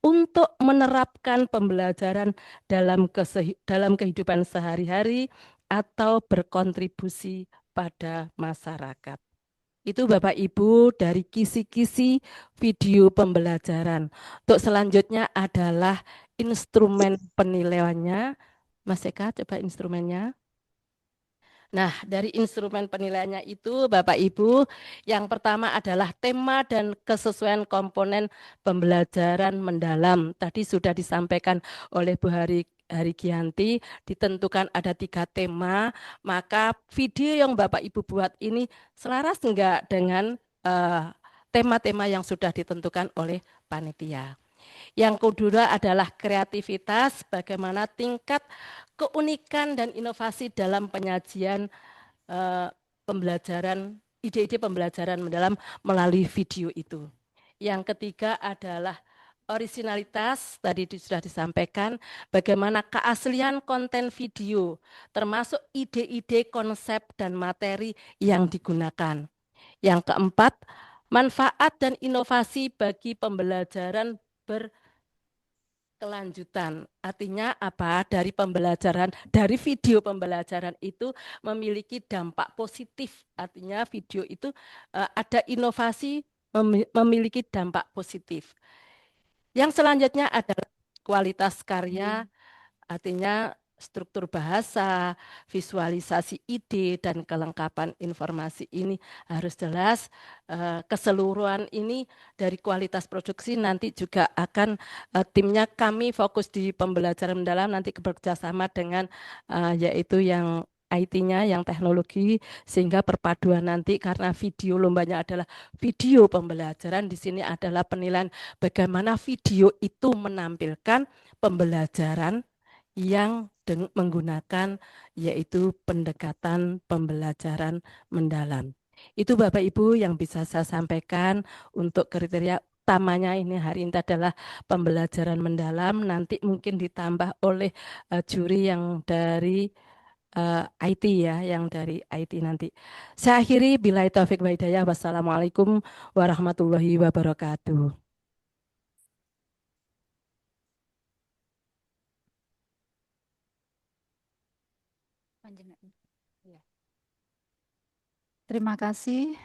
J: untuk menerapkan pembelajaran dalam kehidupan sehari-hari atau berkontribusi pada masyarakat. Itu Bapak Ibu dari kisi-kisi video pembelajaran. Untuk selanjutnya adalah instrumen penilaiannya. Mas Eka, coba instrumennya. Nah, dari instrumen penilaiannya itu Bapak Ibu, yang pertama adalah tema dan kesesuaian komponen pembelajaran mendalam. Tadi sudah disampaikan oleh Bu Harigianti, ditentukan ada 3 tema, maka video yang Bapak Ibu buat ini selaras enggak dengan tema-tema yang sudah ditentukan oleh panitia. Yang kedua adalah kreativitas, bagaimana tingkat keunikan dan inovasi dalam penyajian pembelajaran, ide-ide pembelajaran mendalam melalui video itu. Yang ketiga adalah originalitas, tadi sudah disampaikan, bagaimana keaslian konten video, termasuk ide-ide, konsep, dan materi yang digunakan. Yang keempat, manfaat dan inovasi bagi pembelajaran berkelanjutan. Artinya apa? Dari pembelajaran, dari video pembelajaran itu memiliki dampak positif. Artinya video itu ada inovasi, memiliki dampak positif. Yang selanjutnya adalah kualitas karya, artinya struktur bahasa, visualisasi ide, dan kelengkapan informasi ini harus jelas. Keseluruhan ini dari kualitas produksi nanti juga akan timnya kami fokus di pembelajaran mendalam, nanti bekerjasama dengan yaitu yang IT-nya, yang teknologi, sehingga perpaduan nanti karena video lombanya adalah video pembelajaran, di sini adalah penilaian bagaimana video itu menampilkan pembelajaran yang menggunakan yaitu pendekatan pembelajaran mendalam. Itu Bapak Ibu yang bisa saya sampaikan untuk kriteria utamanya ini hari ini adalah pembelajaran mendalam, nanti mungkin ditambah oleh juri yang dari IT ya, yang dari IT nanti. Saya akhiri, billahi taufik wa hidayah. Wassalamualaikum warahmatullahi wabarakatuh.
A: Terima kasih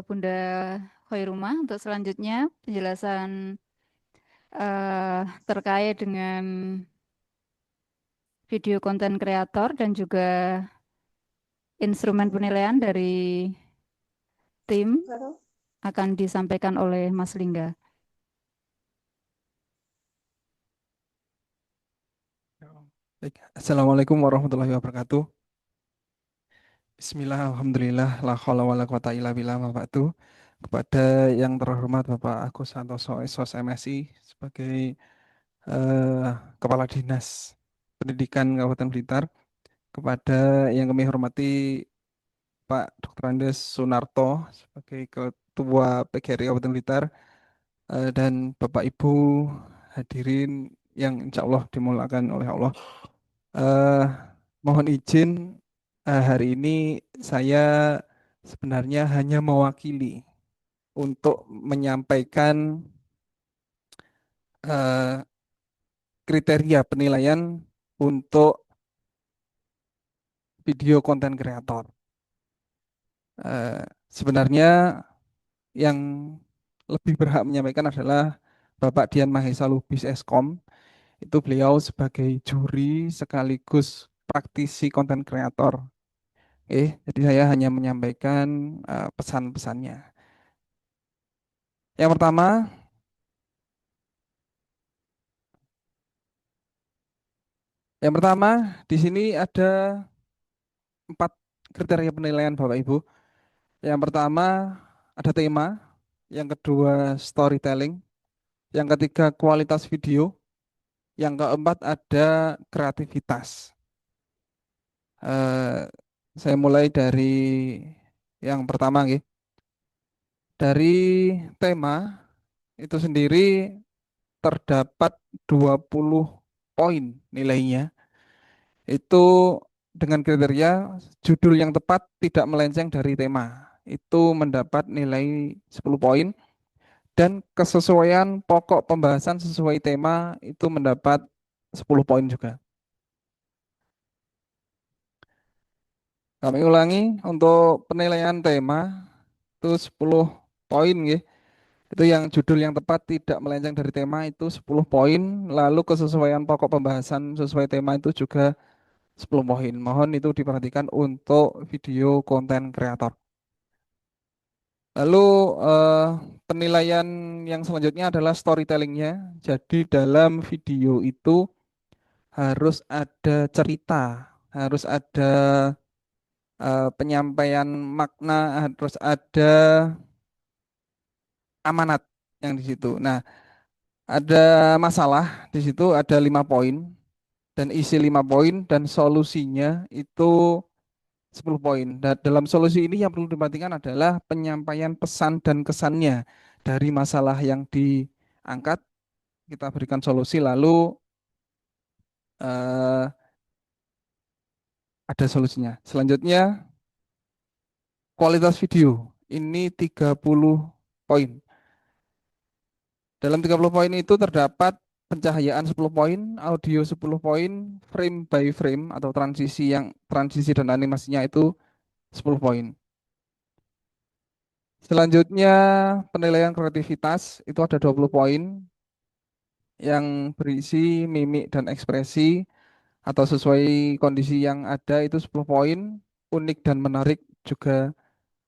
A: Bunda Khairumah untuk selanjutnya penjelasan terkait dengan video konten kreator dan juga instrumen penilaian dari tim akan disampaikan oleh Mas Lingga.
K: Assalamualaikum warahmatullahi wabarakatuh. Bismillah, alhamdulillah, la haula wala quwata illa billah, wabarakatuh. Kepada yang terhormat Bapak Agus Santoso, SOS MSI, sebagai Kepala Dinas Pendidikan Kabupaten Blitar, kepada yang kami hormati Pak Dr. Andes Sunarto sebagai Ketua PGRI Kabupaten Blitar, dan Bapak Ibu hadirin yang insya Allah dimulakan oleh Allah. Mohon izin, hari ini saya sebenarnya hanya mewakili untuk menyampaikan kriteria penilaian untuk video konten kreator. Sebenarnya yang lebih berhak menyampaikan adalah Bapak Dian Mahesa Lubis Eskom. Itu beliau sebagai juri sekaligus praktisi konten kreator. Jadi saya hanya menyampaikan pesan-pesannya. Yang pertama di sini ada 4 kriteria penilaian Bapak Ibu. Yang pertama ada tema, yang kedua storytelling, yang ketiga kualitas video, yang keempat ada kreativitas. Saya mulai dari yang pertama, gitu. Dari tema itu sendiri terdapat 20 poin nilainya. Itu dengan kriteria judul yang tepat tidak melenceng dari tema. Itu mendapat nilai 10 poin. Dan kesesuaian pokok pembahasan sesuai tema itu mendapat 10 poin juga. Kami ulangi, untuk penilaian tema itu 10 poin, gitu. Itu yang judul yang tepat tidak melenceng dari tema itu 10 poin, lalu kesesuaian pokok pembahasan sesuai tema itu juga 10 poin. Mohon itu diperhatikan untuk video konten kreator. Lalu penilaian yang selanjutnya adalah storytellingnya. Jadi dalam video itu harus ada cerita, harus ada penyampaian makna, harus ada amanat yang di situ. Nah, ada masalah di situ, ada 5 poin dan isi 5 poin dan solusinya itu 10 poin. Dan dalam solusi ini yang perlu diperhatikan adalah penyampaian pesan dan kesannya dari masalah yang diangkat. Kita berikan solusi, lalu ada solusinya. Selanjutnya kualitas video. Ini 30 poin. Dalam 30 poin itu terdapat pencahayaan 10 poin, audio 10 poin, frame by frame atau transisi dan animasinya itu 10 poin. Selanjutnya penilaian kreativitas itu ada 20 poin yang berisi mimik dan ekspresi atau sesuai kondisi yang ada itu 10 poin, unik dan menarik juga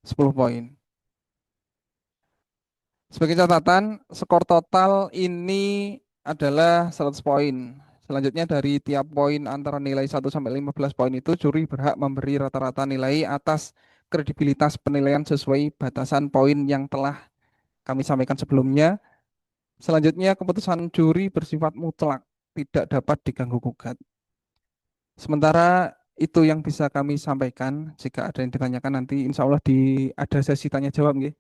K: 10 poin. Sebagai catatan, skor total ini adalah 100 poin. Selanjutnya dari tiap poin antara nilai 1 sampai 15 poin itu juri berhak memberi rata-rata nilai atas kredibilitas penilaian sesuai batasan poin yang telah kami sampaikan sebelumnya. Selanjutnya keputusan juri bersifat mutlak, tidak dapat diganggu-gugat. Sementara itu yang bisa kami sampaikan. Jika ada yang ditanyakan nanti insya Allah ada sesi tanya jawab, nggih.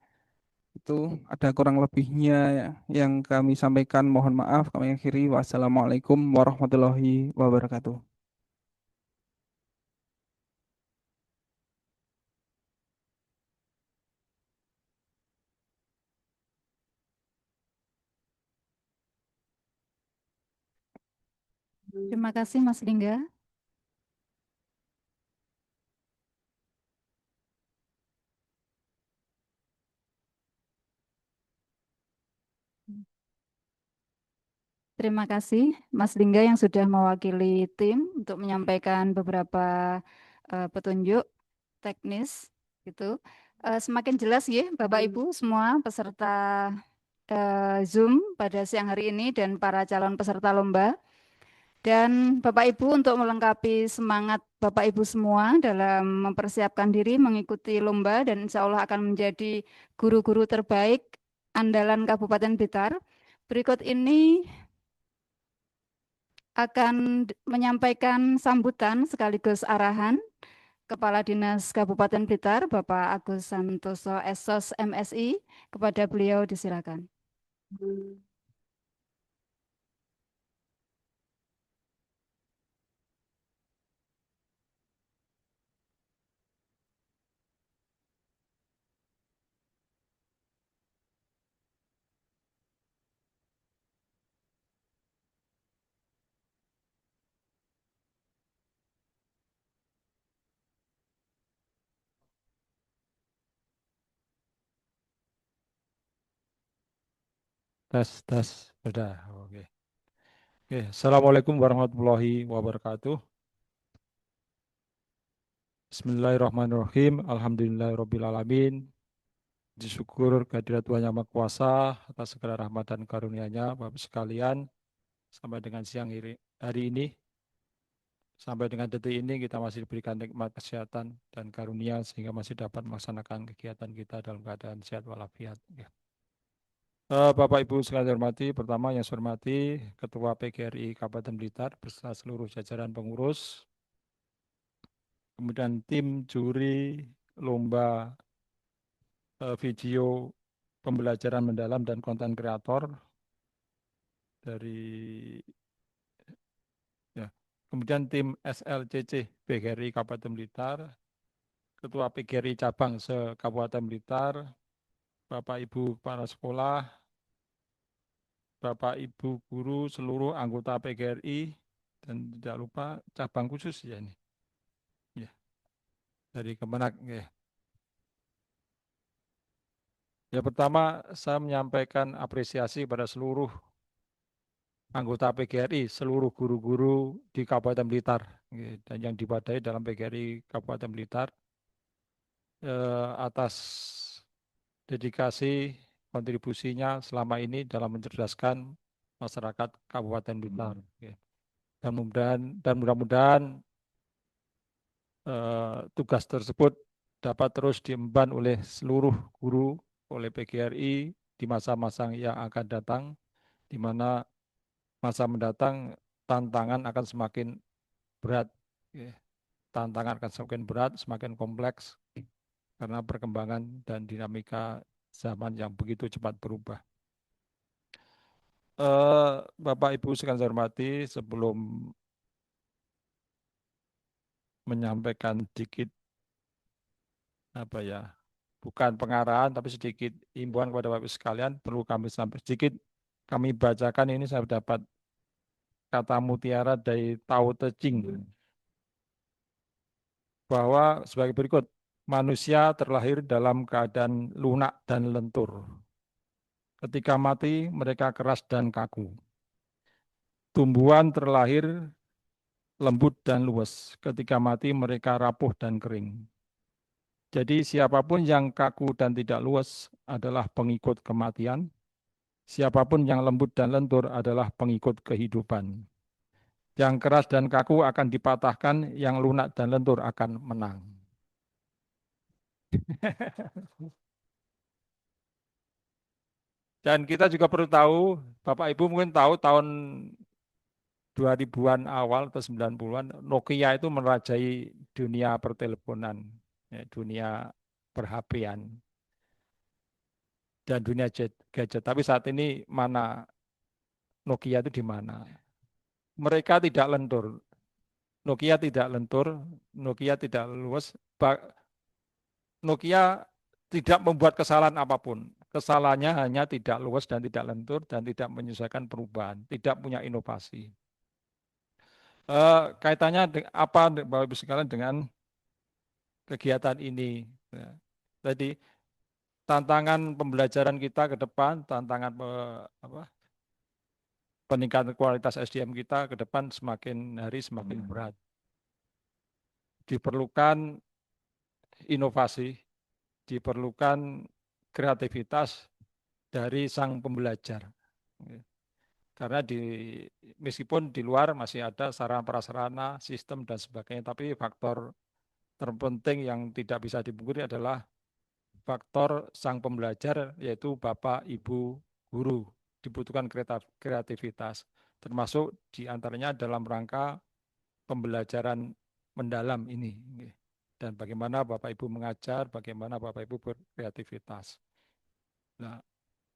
K: Itu ada kurang lebihnya yang kami sampaikan. Mohon maaf, kami akhiri. Wassalamualaikum warahmatullahi wabarakatuh.
A: Terima kasih Mas Lingga. Terima kasih Mas Lingga yang sudah mewakili tim untuk menyampaikan beberapa petunjuk teknis gitu. Semakin jelas ya Bapak Ibu semua peserta Zoom pada siang hari ini dan para calon peserta lomba. Dan Bapak Ibu untuk melengkapi semangat Bapak Ibu semua dalam mempersiapkan diri mengikuti lomba dan insya Allah akan menjadi guru-guru terbaik andalan Kabupaten Blitar. Berikut ini akan menyampaikan sambutan sekaligus arahan Kepala Dinas Kabupaten Blitar, Bapak Agus Santoso Esos MSI. Kepada beliau disilakan.
L: Tes, sudah, oke. Oke, Assalamualaikum warahmatullahi wabarakatuh. Bismillahirrahmanirrahim. Alhamdulillahirrabbilalamin. Disyukur kehadirat Tuhan Yang Maha Kuasa atas segala rahmat dan karunia-Nya, Bapak sekalian, sampai dengan siang hari ini, sampai dengan detik ini kita masih diberikan nikmat kesehatan dan karunia sehingga masih dapat melaksanakan kegiatan kita dalam keadaan sehat walafiat. Ya. Bapak Ibu sekalian hormati, pertama yang saya hormati Ketua PGRI Kabupaten Blitar beserta seluruh jajaran pengurus, kemudian tim juri lomba video pembelajaran mendalam dan konten kreator dari ya, kemudian tim SLCC PGRI Kabupaten Blitar, Ketua PGRI Cabang se-Kabupaten Blitar, Bapak Ibu kepala sekolah, Bapak Ibu guru, seluruh anggota PGRI, dan tidak lupa cabang khusus ya ini. Ya. Dari Kemenak ya. Ya pertama saya menyampaikan apresiasi kepada seluruh anggota PGRI, seluruh guru-guru di Kabupaten Blitar ya, dan yang diwadai dalam PGRI Kabupaten Blitar atas dedikasi kontribusinya selama ini dalam mencerdaskan masyarakat Kabupaten Blitar. Dan mudah-mudahan tugas tersebut dapat terus diemban oleh seluruh guru, oleh PGRI di masa-masa yang akan datang, di mana masa mendatang tantangan akan semakin berat. Tantangan akan semakin berat, semakin kompleks, karena perkembangan dan dinamika zaman yang begitu cepat berubah. Bapak Ibu sekalian saya hormati, sebelum menyampaikan sedikit bukan pengarahan tapi sedikit imbauan kepada Bapak Ibu sekalian, perlu kami sampaikan sedikit. Kami bacakan ini, saya dapat kata mutiara dari Tao Te Ching bahwa sebagai berikut: manusia terlahir dalam keadaan lunak dan lentur. Ketika mati, mereka keras dan kaku. Tumbuhan terlahir lembut dan luwes. Ketika mati, mereka rapuh dan kering. Jadi siapapun yang kaku dan tidak luwes adalah pengikut kematian. Siapapun yang lembut dan lentur adalah pengikut kehidupan. Yang keras dan kaku akan dipatahkan, yang lunak dan lentur akan menang. Dan kita juga perlu tahu, Bapak Ibu mungkin tahu tahun 2000-an awal atau 90-an, Nokia itu merajai dunia perteleponan, dunia per-HP-an, dan dunia gadget. Tapi saat ini mana Nokia itu di mana? Mereka tidak lentur. Nokia tidak lentur, Nokia tidak luwes. Nokia tidak membuat kesalahan apapun. Kesalahannya hanya tidak luwes dan tidak lentur dan tidak menyesuaikan perubahan, tidak punya inovasi. Kaitannya apa Bapak Ibu sekalian dengan kegiatan ini? Jadi tantangan pembelajaran kita ke depan, tantangan peningkatan kualitas SDM kita ke depan semakin hari semakin berat. Diperlukan inovasi, diperlukan kreativitas dari sang pembelajar. Karena meskipun di luar masih ada sarana prasarana, sistem dan sebagainya, tapi faktor terpenting yang tidak bisa dipungkiri adalah faktor sang pembelajar, yaitu Bapak, Ibu, guru. Dibutuhkan kreativitas. termasuk diantaranya dalam rangka pembelajaran mendalam ini. Dan bagaimana Bapak Ibu mengajar, bagaimana Bapak Ibu berkreativitas. Nah,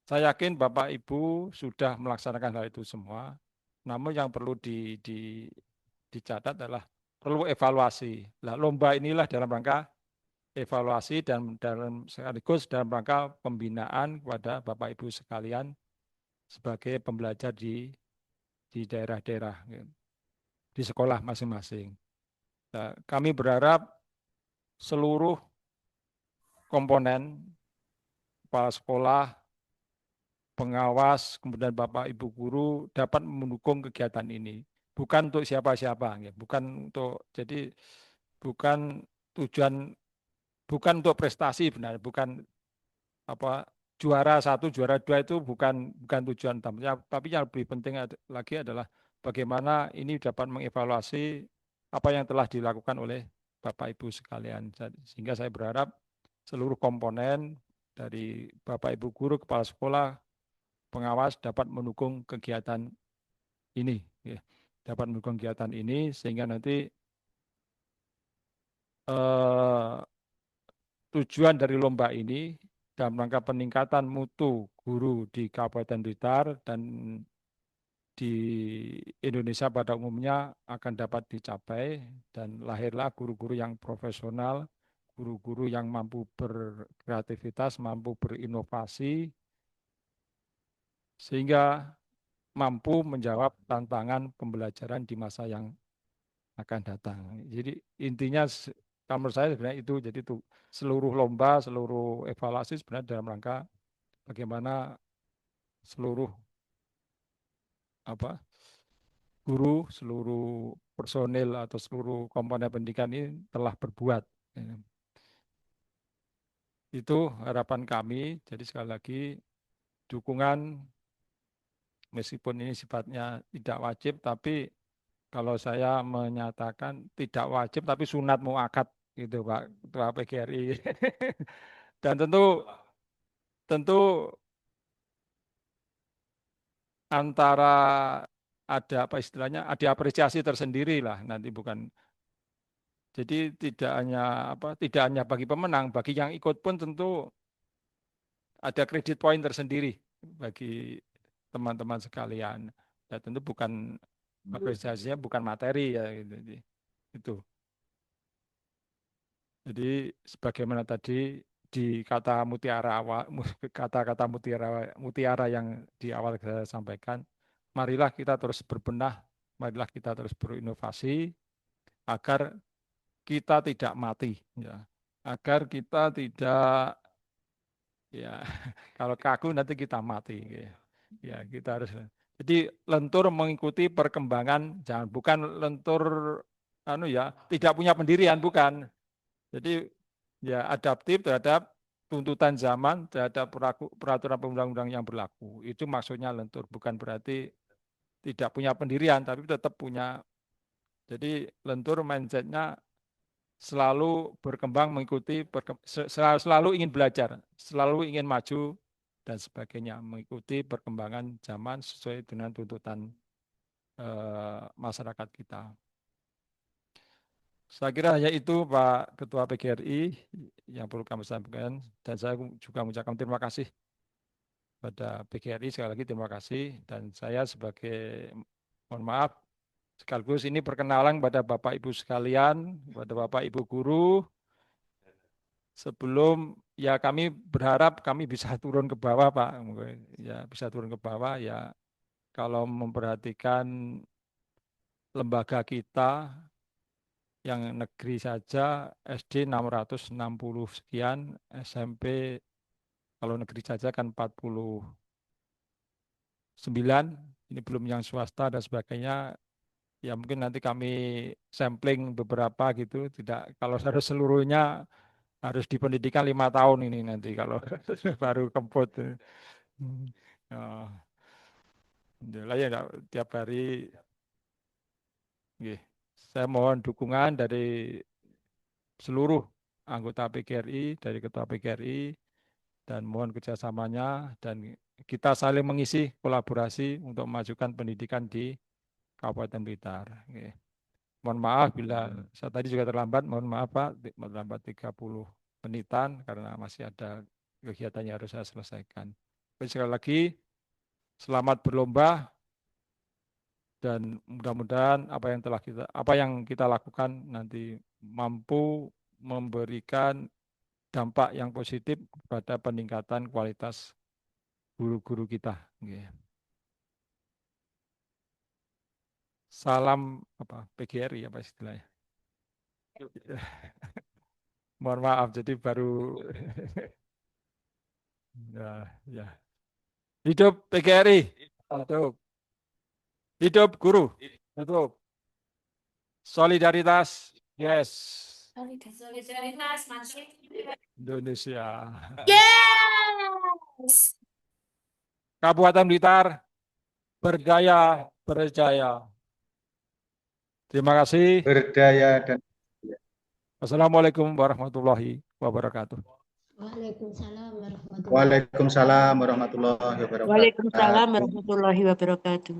L: saya yakin Bapak Ibu sudah melaksanakan hal itu semua, namun yang perlu dicatat adalah perlu evaluasi. Nah, lomba inilah dalam rangka evaluasi dan sekaligus dalam rangka pembinaan kepada Bapak Ibu sekalian sebagai pembelajar di daerah-daerah, di sekolah masing-masing. Nah, kami berharap seluruh komponen, kepala sekolah, pengawas, kemudian Bapak Ibu guru dapat mendukung kegiatan ini. Bukan untuk siapa-siapa, bukan untuk, jadi bukan tujuan, bukan untuk prestasi benar, bukan apa juara 1, juara 2 itu bukan tujuan utamanya, tapi yang lebih penting lagi adalah bagaimana ini dapat mengevaluasi apa yang telah dilakukan oleh Bapak Ibu sekalian. Sehingga saya berharap seluruh komponen dari Bapak Ibu guru, kepala sekolah, pengawas dapat mendukung kegiatan ini, dapat mendukung kegiatan ini sehingga nanti tujuan dari lomba ini dalam rangka peningkatan mutu guru di Kabupaten Blitar dan di Indonesia pada umumnya akan dapat dicapai dan lahirlah guru-guru yang profesional, guru-guru yang mampu berkreativitas, mampu berinovasi, sehingga mampu menjawab tantangan pembelajaran di masa yang akan datang. Jadi intinya menurut saya sebenarnya itu, jadi itu seluruh lomba, seluruh evaluasi sebenarnya dalam rangka bagaimana seluruh guru, seluruh personil atau seluruh komponen pendidikan ini telah berbuat. Itu harapan kami. Jadi sekali lagi dukungan meskipun ini sifatnya tidak wajib, tapi kalau saya menyatakan tidak wajib tapi sunat muakkad gitu Pak Ketua PGRI. Dan tentu antara ada apa istilahnya, ada apresiasi tersendiri lah nanti, bukan. Jadi tidak hanya bagi pemenang, bagi yang ikut pun tentu ada kredit poin tersendiri bagi teman-teman sekalian. Ya tentu bukan apresiasinya bukan materi ya gitu. Itu. Jadi sebagaimana tadi di kata mutiara awal, kata-kata mutiara yang di awal saya sampaikan, marilah kita terus berbenah, marilah kita terus berinovasi agar kita tidak mati, ya. Agar kita tidak, ya, kalau kaku nanti kita mati, ya. Kita harus. Jadi lentur mengikuti perkembangan, jangan bukan lentur, tidak punya pendirian, bukan. Jadi ya adaptif terhadap tuntutan zaman, terhadap peraturan perundang-undang yang berlaku. Itu maksudnya lentur, bukan berarti tidak punya pendirian, tapi tetap punya. Jadi lentur mindsetnya selalu berkembang mengikuti, selalu ingin belajar, selalu ingin maju dan sebagainya, mengikuti perkembangan zaman sesuai dengan tuntutan masyarakat kita. Saya kira hanya itu Pak Ketua PGRI yang perlu kami sampaikan, dan saya juga mengucapkan terima kasih pada PGRI, sekali lagi terima kasih, dan saya sebagai, mohon maaf, sekaligus ini perkenalan pada Bapak Ibu sekalian, pada Bapak Ibu guru. Sebelum ya kami berharap kami bisa turun ke bawah Pak, ya bisa turun ke bawah ya, kalau memperhatikan lembaga kita yang negeri saja SD 660 sekian, SMP kalau negeri saja kan 49, ini belum yang swasta dan sebagainya. Ya mungkin nanti kami sampling beberapa gitu, tidak kalau harus seluruhnya harus di pendidikan 5 tahun ini nanti kalau baru kemput. Alhamdulillah ya tiap hari. Saya mohon dukungan dari seluruh anggota PGRI, dari Ketua PGRI, dan mohon kerjasamanya, dan kita saling mengisi kolaborasi untuk memajukan pendidikan di Kabupaten Blitar. Oke. Mohon maaf bila saya tadi juga terlambat, mohon maaf Pak, terlambat 30 menitan karena masih ada kegiatan yang harus saya selesaikan. Tapi sekali lagi, selamat berlomba dan mudah-mudahan apa yang kita lakukan nanti mampu memberikan dampak yang positif pada peningkatan kualitas guru-guru kita. Oke. Salam apa PGRI apa istilahnya? Mohon maaf, jadi baru ya. Hidup PGRI. Hidup. Hidup guru. Hidup. Solidaritas. Yes.
C: Solidaritas masih.
L: Indonesia.
C: Yes.
L: Kabupaten Blitar berdaya berjaya. Terima kasih.
M: Berdaya dan
L: Assalamualaikum warahmatullahi wabarakatuh.
M: Waalaikumsalam warahmatullahi wabarakatuh.
D: Waalaikumsalam warahmatullahi wabarakatuh.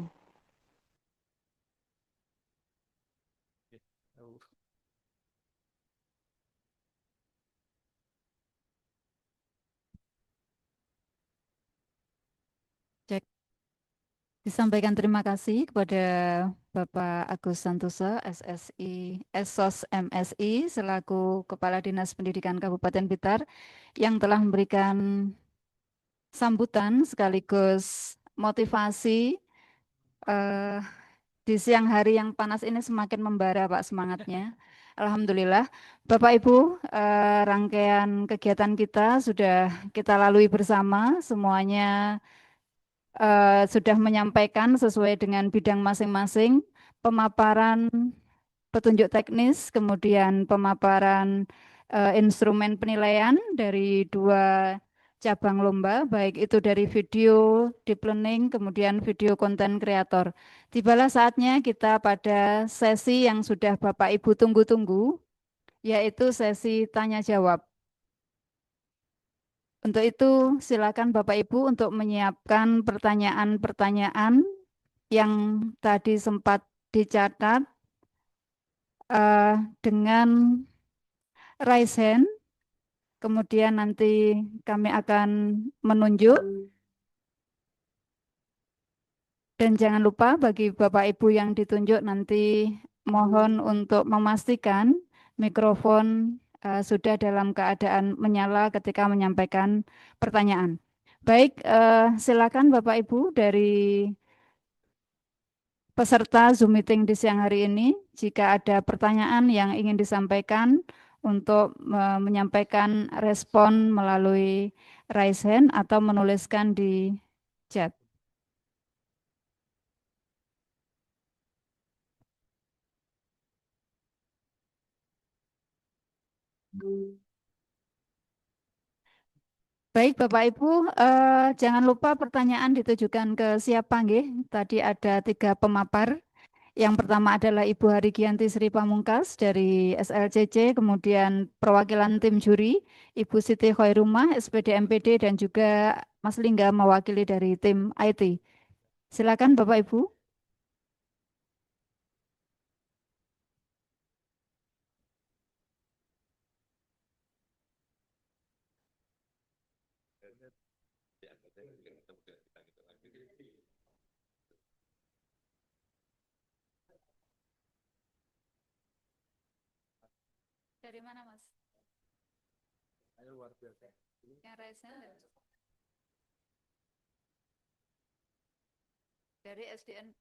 A: Cek. Disampaikan terima kasih kepada Bapak Agus Santoso, SSI, Esos MSI, selaku Kepala Dinas Pendidikan Kabupaten Blitar, yang telah memberikan sambutan sekaligus motivasi di siang hari yang panas ini semakin membara Pak semangatnya. Alhamdulillah, Bapak Ibu, rangkaian kegiatan kita sudah kita lalui bersama, semuanya sudah menyampaikan sesuai dengan bidang masing-masing, pemaparan petunjuk teknis, kemudian pemaparan instrumen penilaian dari 2 cabang lomba, baik itu dari video deep learning, kemudian video konten kreator. Tibalah saatnya kita pada sesi yang sudah Bapak Ibu tunggu-tunggu, yaitu sesi tanya jawab. Untuk itu, silakan Bapak Ibu untuk menyiapkan pertanyaan-pertanyaan yang tadi sempat dicatat dengan raise hand. Kemudian nanti kami akan menunjuk. Dan jangan lupa bagi Bapak Ibu yang ditunjuk nanti mohon untuk memastikan mikrofon sudah dalam keadaan menyala ketika menyampaikan pertanyaan. Baik, silakan Bapak Ibu dari peserta Zoom meeting di siang hari ini, jika ada pertanyaan yang ingin disampaikan untuk menyampaikan respon melalui raise hand atau menuliskan di chat. Baik Bapak Ibu, jangan lupa pertanyaan ditujukan ke siapa nggih? Tadi ada 3 pemapar. Yang pertama adalah Ibu Harigianti Sri Pamungkas dari SLCC, kemudian perwakilan tim juri, Ibu Siti Khairumah, SPD MPD, dan juga Mas Lingga mewakili dari tim IT. Silakan Bapak Ibu. Dari mana Mas? Luar biasa. Yang raise hand dari SDN.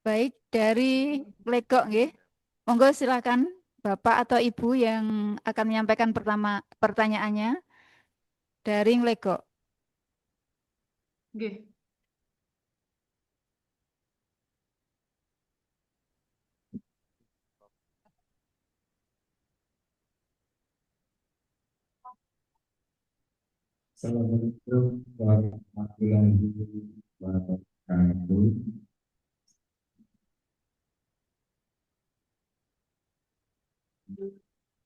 A: Baik, dari Legok nggih. Monggo silakan Bapak atau Ibu yang akan menyampaikan pertanyaannya dari Legok.
H: Nggih.
E: Assalamualaikum warahmatullahi wabarakatuh.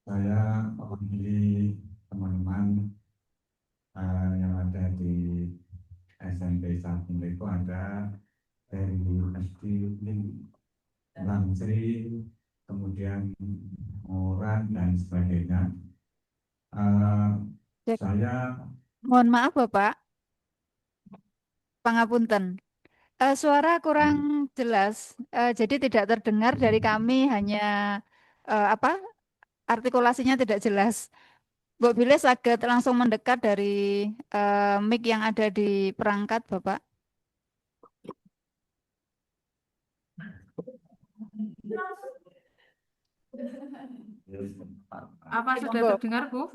E: Saya mewakili teman-teman yang ada di SMP 1 Leko, ada dari SD Lansri, kemudian Moran dan sebagainya. Saya
A: Mohon maaf Bapak, pangapunten. Suara kurang jelas, jadi tidak terdengar dari kami, hanya artikulasinya tidak jelas. Mbok Billy saged langsung mendekat dari mic yang ada di perangkat Bapak.
C: Apa sudah terdengar, Bu?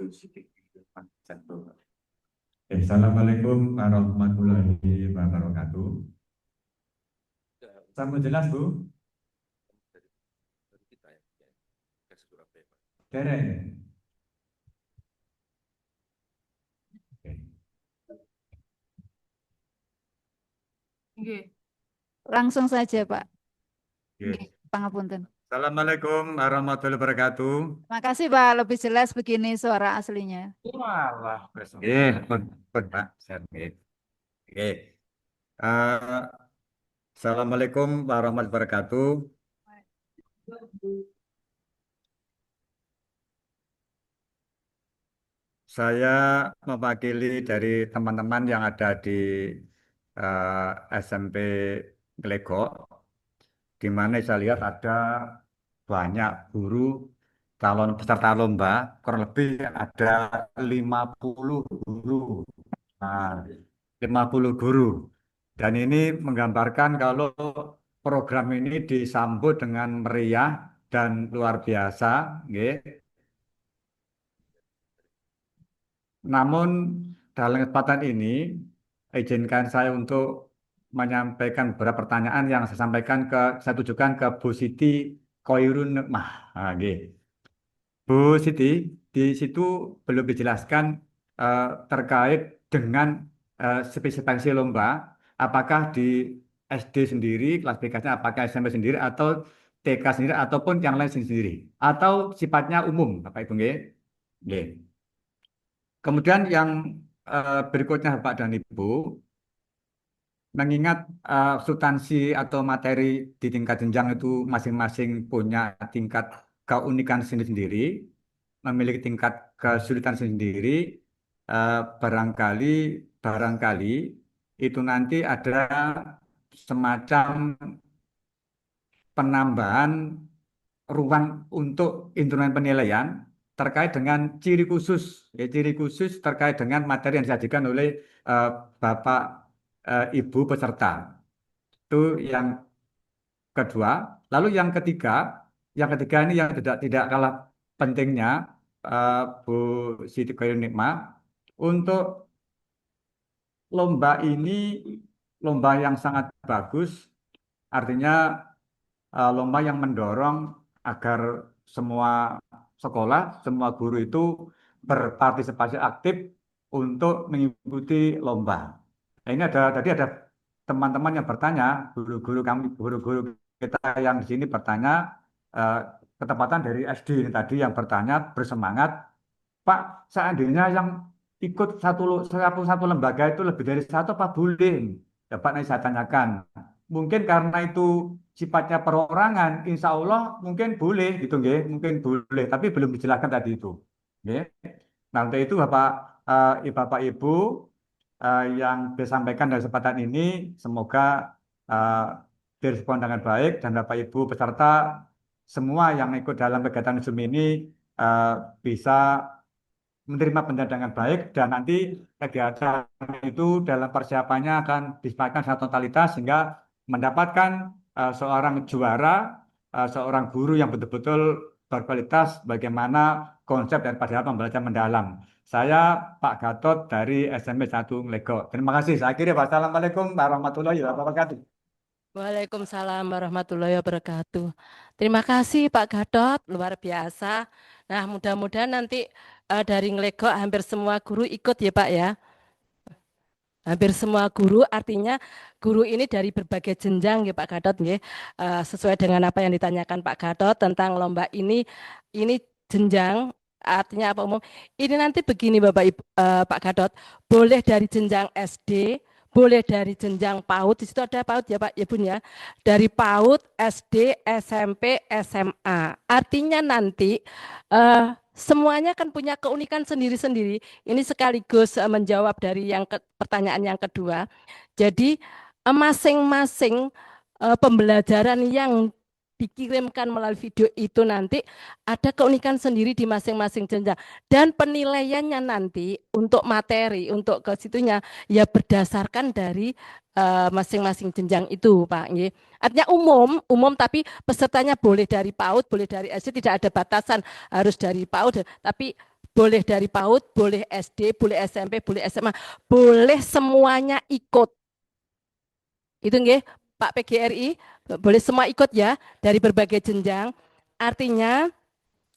E: Assalamualaikum warahmatullahi wabarakatuh. Sama jelas, Bu? Dereng.
A: Langsung saja Pak.
E: Oke.
A: Pangapunten.
E: Assalamualaikum warahmatullahi wabarakatuh.
A: Terima kasih Pak, lebih jelas begini suara aslinya.
E: Walah, Pak. Oke. Assalamualaikum warahmatullahi wabarakatuh. Saya mewakili dari teman-teman yang ada di SMP Glegok, di mana saya lihat ada banyak guru calon peserta lomba, kurang lebih ada 50 guru. Nah, 50 guru. Dan ini menggambarkan kalau program ini disambut dengan meriah dan luar biasa, nggih. Namun dalam kesempatan ini izinkan saya untuk menyampaikan beberapa pertanyaan yang saya tujukan ke Bu Siti Khairun Nikmah. Nah, Bu Siti, di situ belum dijelaskan terkait dengan spesifikasi lomba, apakah di SD sendiri, klasifikasinya apakah SMP sendiri atau TK sendiri ataupun yang lain sendiri, atau sifatnya umum, Bapak Ibu nggih. Nggih. Kemudian yang berikutnya Bapak dan Ibu, mengingat substansi atau materi di tingkat jenjang itu masing-masing punya tingkat keunikan sendiri-sendiri, memiliki tingkat kesulitan sendiri, barangkali itu nanti ada semacam penambahan ruang untuk instrumen penilaian terkait dengan ciri khusus terkait dengan materi yang disajikan oleh Bapak Ibu peserta. Itu yang kedua. Lalu yang ketiga ini yang tidak kalah pentingnya, Bu Siti Khairun Nikmah, untuk lomba ini lomba yang sangat bagus, artinya lomba yang mendorong agar semua sekolah, semua guru itu berpartisipasi aktif untuk mengikuti lomba. Nah, ini tadi ada teman-teman yang bertanya, guru-guru kita yang di sini bertanya, ketepatan dari SD ini tadi yang bertanya bersemangat, Pak, seandainya yang ikut satu lembaga itu lebih dari satu, apa boleh? Dapat saya tanyakan. Mungkin karena itu sifatnya perorangan, insya Allah mungkin boleh gitu, nggih, mungkin boleh, tapi belum dijelaskan tadi itu. Nggih. Nah, untuk itu Bapak Ibu yang disampaikan dalam kesempatan ini, semoga direspon dengan baik dan Bapak Ibu peserta semua yang ikut dalam kegiatan Zoom ini bisa menerima pendidikan dengan baik, dan nanti kegiatan itu dalam persiapannya akan disepakati secara totalitas sehingga mendapatkan seorang juara, seorang guru yang betul-betul berkualitas bagaimana konsep daripada pembelajaran mendalam. Saya Pak Gatot dari SMP 1 Glegok. Terima kasih. Saya akhiri. Wassalamualaikum warahmatullahi wabarakatuh.
J: Waalaikumsalam warahmatullahi wabarakatuh. Terima kasih Pak Gatot, luar biasa. Nah, mudah-mudahan nanti dari Glegok hampir semua guru ikut ya Pak ya. Hampir semua guru, artinya guru ini dari berbagai jenjang ya Pak Gatot ya. Sesuai dengan apa yang ditanyakan Pak Gatot tentang lomba ini jenjang, artinya apa umum. Ini nanti begini Bapak Ibu, Pak Gatot, boleh dari jenjang SD, boleh dari jenjang PAUD, di situ ada PAUD ya Pak ya Bun ya. Dari PAUD, SD, SMP, SMA. Artinya nanti semuanya kan punya keunikan sendiri-sendiri. Ini sekaligus menjawab dari pertanyaan yang kedua. Jadi masing-masing pembelajaran yang dikirimkan melalui video itu nanti ada keunikan sendiri di masing-masing jenjang. Dan penilaiannya nanti untuk materi, untuk ke situnya ya berdasarkan dari masing-masing jenjang itu, Pak. Artinya umum tapi pesertanya boleh dari PAUD, boleh dari SD, tidak ada batasan harus dari PAUD, tapi boleh dari PAUD, boleh SD, boleh SMP, boleh SMA, boleh semuanya ikut. Itu nggih, Pak PGRI, boleh semua ikut ya dari berbagai jenjang. Artinya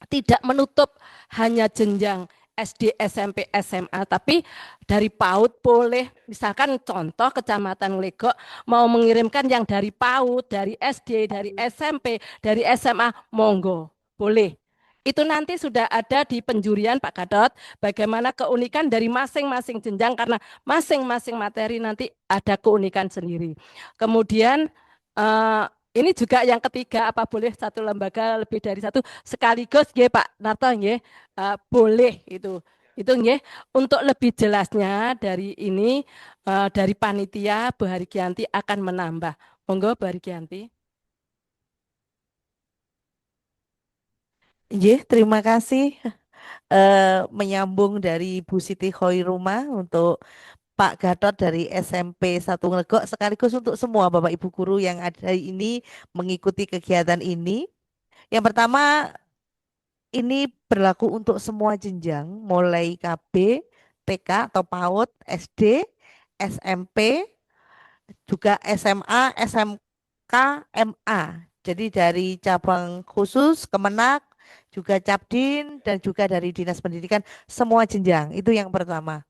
J: tidak menutup hanya jenjang SD, SMP, SMA, tapi dari PAUD boleh, misalkan contoh Kecamatan Legok mau mengirimkan yang dari PAUD, dari SD, dari SMP, dari SMA, monggo, boleh. Itu nanti sudah ada di penjurian Pak Gatot, bagaimana keunikan dari masing-masing jenjang, karena masing-masing materi nanti ada keunikan sendiri. Kemudian ini juga yang ketiga, apa boleh satu lembaga lebih dari satu sekaligus nggih Pak Narto nggih, boleh itu nggih. Untuk lebih jelasnya dari ini dari panitia Bu Harigianti akan menambah. Monggo Bu Harigianti.
I: Nggih, terima kasih menyambung dari Bu Siti Khoirumah untuk Pak Gatot dari SMP 1 Nglegok, sekaligus untuk semua Bapak Ibu guru yang ada ini mengikuti kegiatan ini. Yang pertama, ini berlaku untuk semua jenjang, mulai KB, TK atau PAUD, SD, SMP, juga SMA, SMK, MA. Jadi dari cabang khusus, Kemenak, juga Capdin, dan juga dari Dinas Pendidikan, semua jenjang. Itu yang pertama.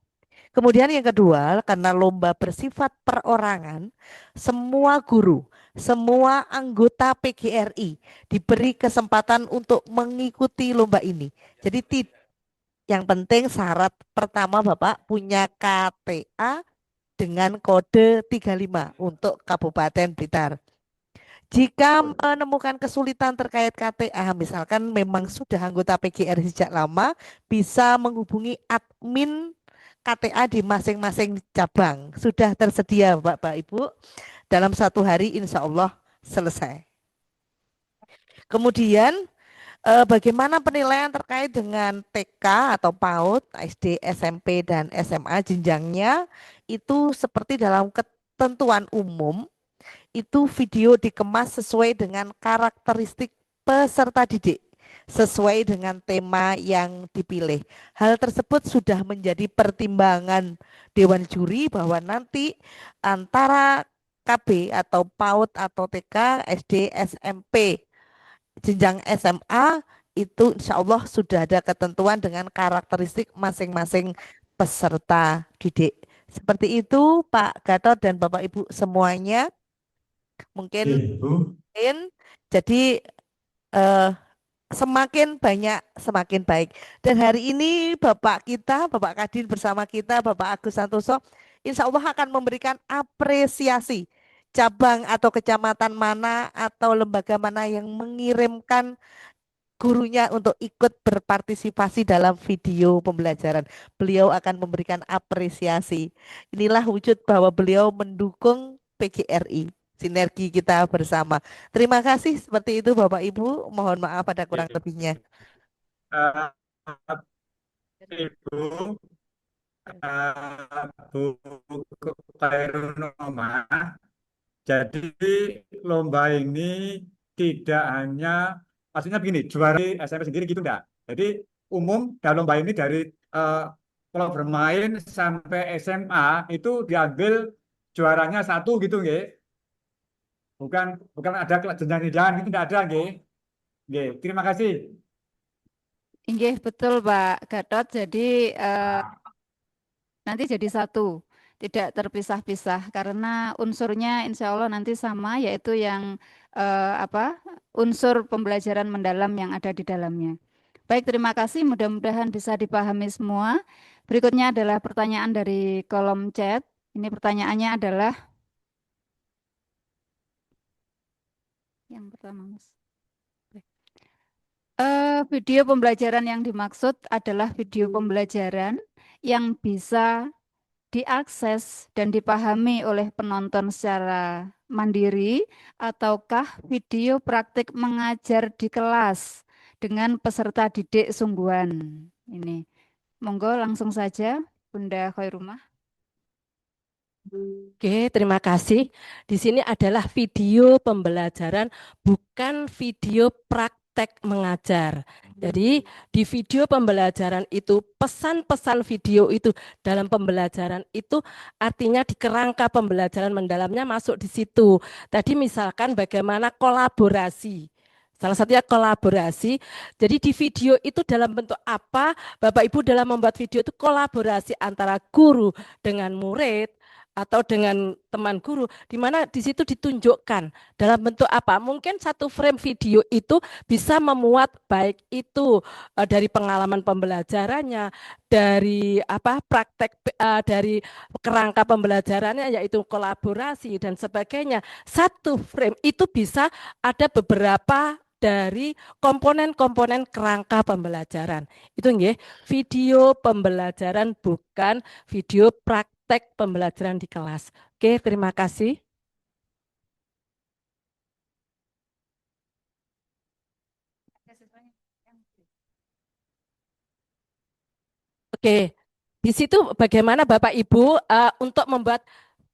I: Kemudian yang kedua, karena lomba bersifat perorangan, semua guru, semua anggota PGRI diberi kesempatan untuk mengikuti lomba ini. Jadi yang penting syarat pertama Bapak punya KTA dengan kode 35 untuk Kabupaten Blitar. Jika menemukan kesulitan terkait KTA, misalkan memang sudah anggota PGRI sejak lama, bisa menghubungi admin KTA di masing-masing cabang. Sudah tersedia Bapak Ibu, dalam 1 hari insya Allah selesai. Kemudian bagaimana penilaian terkait dengan TK atau PAUD, SD, SMP, dan SMA jenjangnya, itu seperti dalam ketentuan umum, itu video dikemas sesuai dengan karakteristik peserta didik, sesuai dengan tema yang dipilih. Hal tersebut sudah menjadi pertimbangan Dewan Juri bahwa nanti antara KB atau PAUD atau TK, SD, SMP, jenjang SMA itu insya Allah sudah ada ketentuan dengan karakteristik masing-masing peserta didik. Seperti itu Pak Gatot dan Bapak Ibu semuanya. Mungkin jadi semakin banyak semakin baik. Dan hari ini Bapak Kadin bersama kita, Bapak Agus Santoso, insya Allah akan memberikan apresiasi cabang atau kecamatan mana atau lembaga mana yang mengirimkan gurunya untuk ikut berpartisipasi dalam video pembelajaran. Beliau akan memberikan apresiasi. Inilah wujud bahwa beliau mendukung PGRI. Sinergi kita bersama. Terima kasih seperti itu Bapak Ibu. Mohon maaf ada kurang lebihnya.
E: Ibu, Bu Khairunoma, jadi lomba ini tidak hanya, maksudnya begini, juara SMP sendiri gitu enggak. Jadi umum dalam lomba ini dari kalau bermain sampai SMA itu diambil juaranya 1 gitu nggih. Bukan ada jenjang-jenjang itu tidak ada nggih. Nggih, terima kasih.
A: Nggih, betul Pak Gatot. Jadi nanti jadi 1. tidak terpisah-pisah karena unsurnya insya Allah nanti sama yaitu yang unsur pembelajaran mendalam yang ada di dalamnya. Baik, terima kasih. Mudah-mudahan bisa dipahami semua. Berikutnya adalah pertanyaan dari kolom chat. Ini pertanyaannya adalah yang pertama, Mas. Video pembelajaran yang dimaksud adalah video pembelajaran yang bisa diakses dan dipahami oleh penonton secara mandiri ataukah video praktik mengajar di kelas dengan peserta didik sungguhan. Ini, monggo langsung saja Bunda Khairumah.
J: Oke, terima kasih. Di sini adalah video pembelajaran, bukan video praktek mengajar. Jadi di video pembelajaran itu, pesan-pesan video itu dalam pembelajaran itu artinya di kerangka pembelajaran mendalamnya masuk di situ. Tadi misalkan bagaimana kolaborasi. Salah satunya kolaborasi. Jadi di video itu dalam bentuk apa? Bapak Ibu dalam membuat video itu kolaborasi antara guru dengan murid, atau dengan teman guru, di mana di situ ditunjukkan dalam bentuk apa. Mungkin satu frame video itu bisa memuat baik itu dari pengalaman pembelajarannya, dari praktek, dari kerangka pembelajarannya yaitu kolaborasi dan sebagainya. Satu frame itu bisa ada beberapa dari komponen-komponen kerangka pembelajaran. Itu nggih, video pembelajaran bukan video praktek pembelajaran di kelas. Oke, terima kasih. Oke, di situ bagaimana Bapak Ibu untuk membuat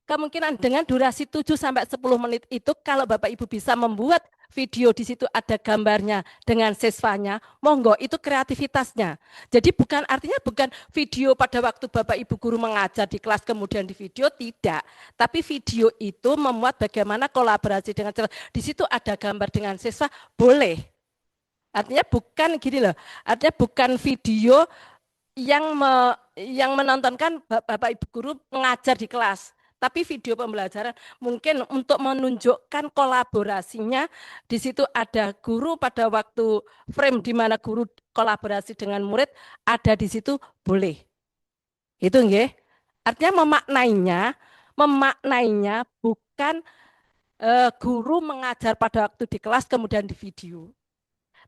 J: kemungkinan dengan durasi 7 sampai 10 menit itu kalau Bapak Ibu bisa membuat video di situ ada gambarnya dengan siswanya, monggo itu kreativitasnya. Jadi artinya bukan video pada waktu Bapak Ibu guru mengajar di kelas kemudian di video, tidak. Tapi video itu memuat bagaimana kolaborasi dengan siswa. Di situ ada gambar dengan siswa, boleh. Artinya bukan gini loh, artinya bukan video yang menontonkan Bapak Ibu guru mengajar di kelas. Tapi video pembelajaran mungkin untuk menunjukkan kolaborasinya, di situ ada guru pada waktu frame di mana guru kolaborasi dengan murid, ada di situ boleh. Itu nggih. Artinya memaknainya bukan guru mengajar pada waktu di kelas kemudian di video.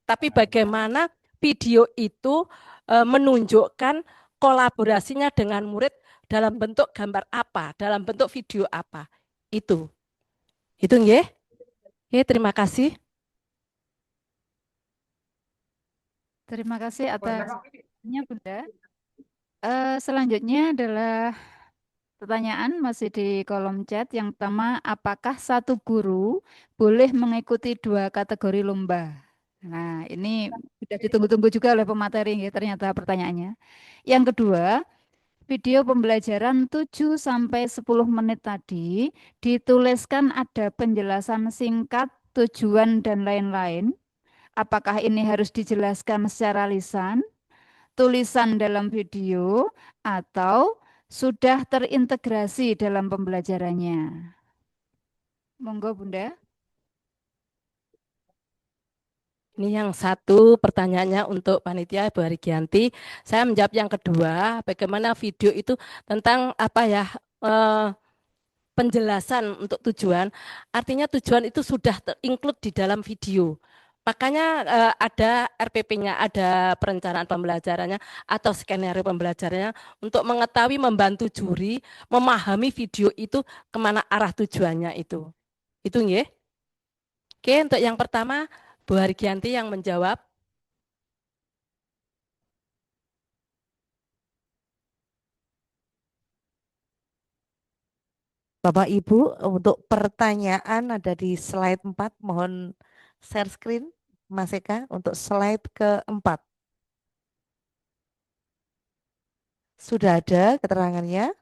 J: Tapi bagaimana video itu menunjukkan kolaborasinya dengan murid dalam bentuk gambar apa, dalam bentuk video apa. Itu nggih. Oke, terima kasih.
A: Terima kasih atasnya Bunda. Selanjutnya adalah pertanyaan masih di kolom chat. Yang pertama, apakah satu guru boleh mengikuti 2 kategori lomba? Nah, ini sudah ditunggu-tunggu juga oleh pemateri ya, ternyata pertanyaannya. Yang kedua, video pembelajaran 7 sampai 10 menit tadi dituliskan ada penjelasan singkat, tujuan dan lain-lain. Apakah ini harus dijelaskan secara lisan, tulisan dalam video, atau sudah terintegrasi dalam pembelajarannya? Monggo Bunda.
J: Ini yang satu pertanyaannya untuk panitia Bu Harigianti. Saya menjawab yang kedua, bagaimana video itu tentang penjelasan untuk tujuan. Artinya tujuan itu sudah include di dalam video. Makanya ada RPP-nya, ada perencanaan pembelajarannya atau skenario pembelajarannya untuk mengetahui, membantu juri memahami video itu kemana arah tujuannya itu. Itu nggih. Oke, untuk yang pertama Bu Harigianti yang menjawab.
I: Bapak Ibu, untuk pertanyaan ada di slide 4, mohon share screen Mas Eka untuk slide ke-4. Sudah ada keterangannya?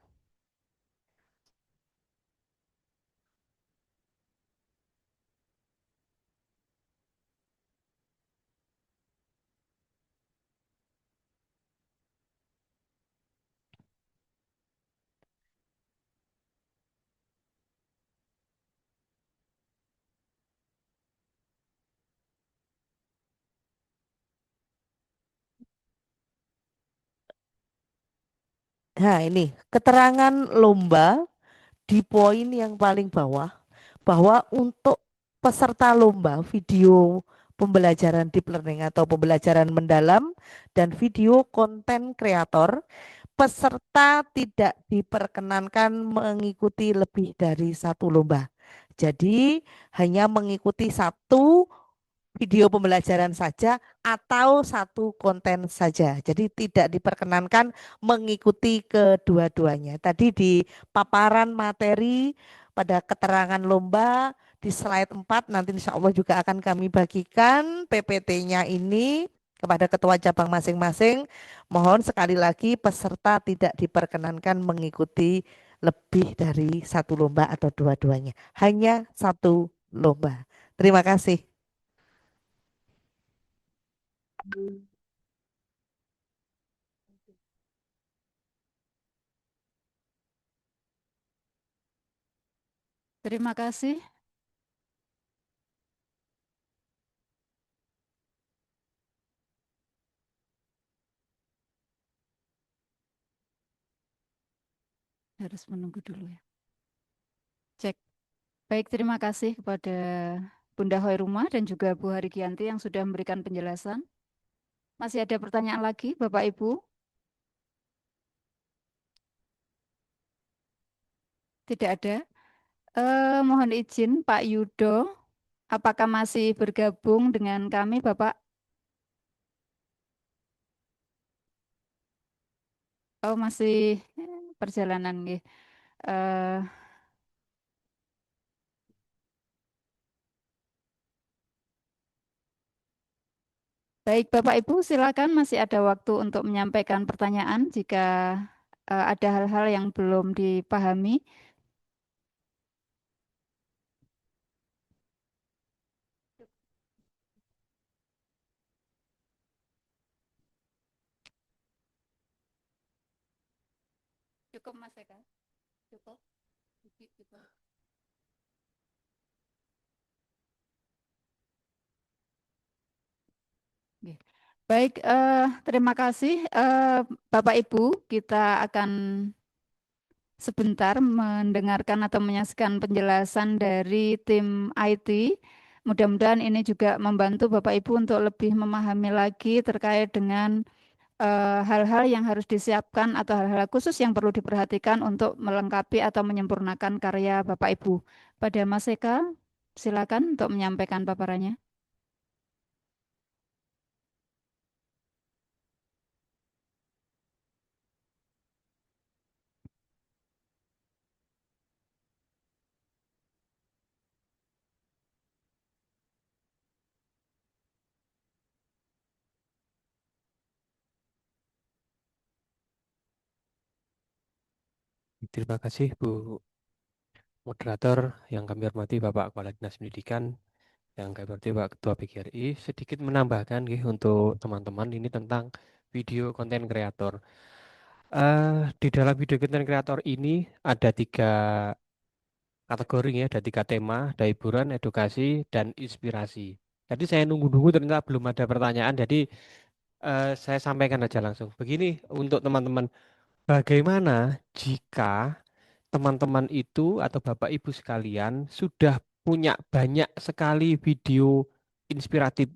I: Nah, ini keterangan lomba di poin yang paling bawah bahwa untuk peserta lomba video pembelajaran deep learning atau pembelajaran mendalam dan video konten kreator, peserta tidak diperkenankan mengikuti lebih dari satu lomba. Jadi hanya mengikuti satu video pembelajaran saja atau satu konten saja. Jadi tidak diperkenankan mengikuti kedua-duanya. Tadi di paparan materi pada keterangan lomba di slide 4 nanti insya Allah juga akan kami bagikan PPT-nya ini kepada ketua cabang masing-masing. Mohon sekali lagi peserta tidak diperkenankan mengikuti lebih dari satu lomba atau dua-duanya. Hanya satu lomba. Terima kasih.
A: Terima kasih. Harus menunggu dulu ya. Cek. Baik, terima kasih kepada Bunda Hoirumah dan juga Bu Harigianti yang sudah memberikan penjelasan. Masih ada pertanyaan lagi, Bapak Ibu? Tidak ada. Mohon izin Pak Yudo, apakah masih bergabung dengan kami, Bapak? Oh, masih perjalanan nggih. Baik, Bapak Ibu, silakan masih ada waktu untuk menyampaikan pertanyaan jika ada hal-hal yang belum dipahami. Cukup, Mas Eka? Cukup? Cukup. Oke. Baik, terima kasih Bapak Ibu. Kita akan sebentar mendengarkan atau menyaksikan penjelasan dari tim IT. Mudah-mudahan ini juga membantu Bapak Ibu untuk lebih memahami lagi terkait dengan hal-hal yang harus disiapkan atau hal-hal khusus yang perlu diperhatikan untuk melengkapi atau menyempurnakan karya Bapak Ibu. Pada Mas Eka, silakan untuk menyampaikan paparannya.
N: Terima kasih Bu Moderator yang kami hormati Bapak Kepala Dinas Pendidikan, yang kami hormati Pak Ketua PGRI. Sedikit menambahkan untuk teman-teman ini tentang video konten kreator. Di dalam video konten kreator ini ada 3 kategori ya, ada 3 tema, ada hiburan, edukasi, dan inspirasi. Jadi saya nunggu-nunggu ternyata belum ada pertanyaan, jadi saya sampaikan aja langsung. Begini untuk teman-teman, bagaimana jika teman-teman itu atau Bapak Ibu sekalian sudah punya banyak sekali video inspiratif,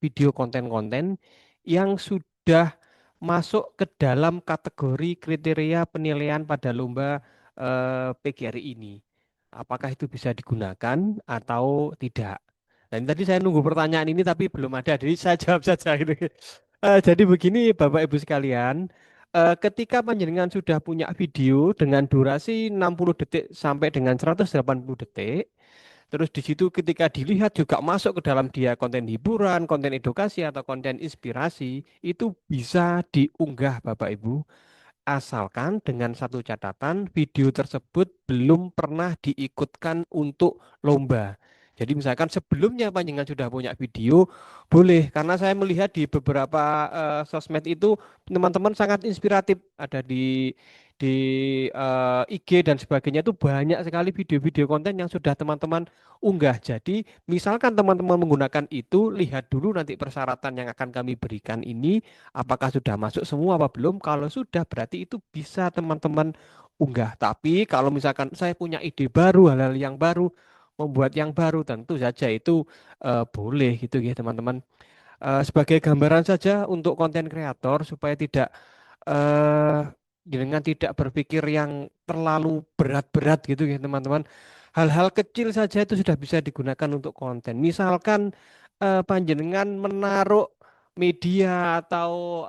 N: video konten-konten yang sudah masuk ke dalam kategori kriteria penilaian pada lomba PGRI ini. Apakah itu bisa digunakan atau tidak? Dan tadi saya nunggu pertanyaan ini tapi belum ada, jadi saya jawab saja gitu. Jadi begini Bapak Ibu sekalian, ketika panjenengan sudah punya video dengan durasi 60 detik sampai dengan 180 detik, terus di situ ketika dilihat juga masuk ke dalam dia konten hiburan, konten edukasi atau konten inspirasi, itu bisa diunggah Bapak Ibu, asalkan dengan satu catatan video tersebut belum pernah diikutkan untuk lomba. Jadi misalkan sebelumnya panjenengan sudah punya video, boleh. Karena saya melihat di beberapa sosmed itu teman-teman sangat inspiratif. Ada di di IG dan sebagainya itu banyak sekali video-video konten yang sudah teman-teman unggah. Jadi misalkan teman-teman menggunakan itu, lihat dulu nanti persyaratan yang akan kami berikan ini apakah sudah masuk semua apa belum. Kalau sudah berarti itu bisa teman-teman unggah. Tapi kalau misalkan saya punya ide baru, hal-hal yang baru, membuat yang baru, tentu saja itu boleh gitu ya teman-teman. Sebagai gambaran saja untuk konten kreator supaya tidak dengan tidak berpikir yang terlalu berat-berat gitu ya teman-teman. Hal-hal kecil saja itu sudah bisa digunakan untuk konten. Misalkan panjenengan menaruh media atau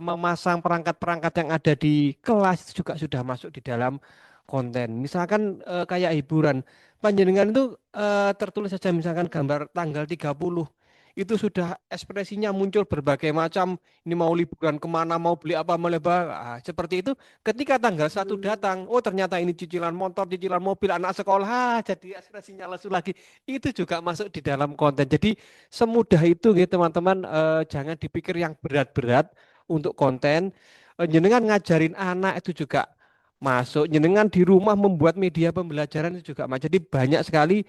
N: memasang perangkat-perangkat yang ada di kelas itu juga sudah masuk di dalam konten. Misalkan kayak hiburan, panjenengan itu tertulis saja misalkan gambar tanggal 30 itu sudah ekspresinya muncul berbagai macam, ini mau liburan kemana, mau beli apa, seperti itu. Ketika tanggal 1 datang, oh ternyata ini cicilan motor, cicilan mobil, anak sekolah, jadi ekspresinya lesu lagi. Itu juga masuk di dalam konten. Jadi semudah itu gitu teman-teman, jangan dipikir yang berat-berat untuk konten. Jenengan ngajarin anak itu juga masuk, jenengan di rumah membuat media pembelajaran itu juga masuk. Jadi banyak sekali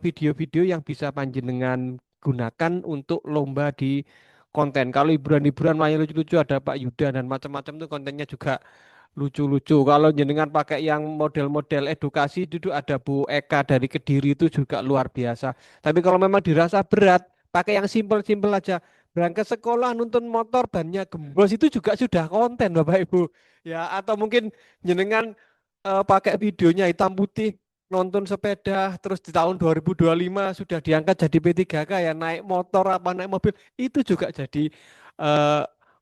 N: video-video yang bisa panjenengan gunakan untuk lomba di konten. Kalau hiburan-hiburan main lucu-lucu ada Pak Yuda dan macam-macam tuh kontennya juga lucu-lucu. Kalau jenengan pakai yang model-model edukasi itu ada Bu Eka dari Kediri itu juga luar biasa. Tapi kalau memang dirasa berat, pakai yang simpel-simpel aja. Berangkat sekolah nuntun motor bannya gembos itu juga sudah konten Bapak Ibu. Ya, atau mungkin jenengan pakai videonya hitam putih nonton sepeda terus di tahun 2025 sudah diangkat jadi P3K ya naik motor apa naik mobil itu juga jadi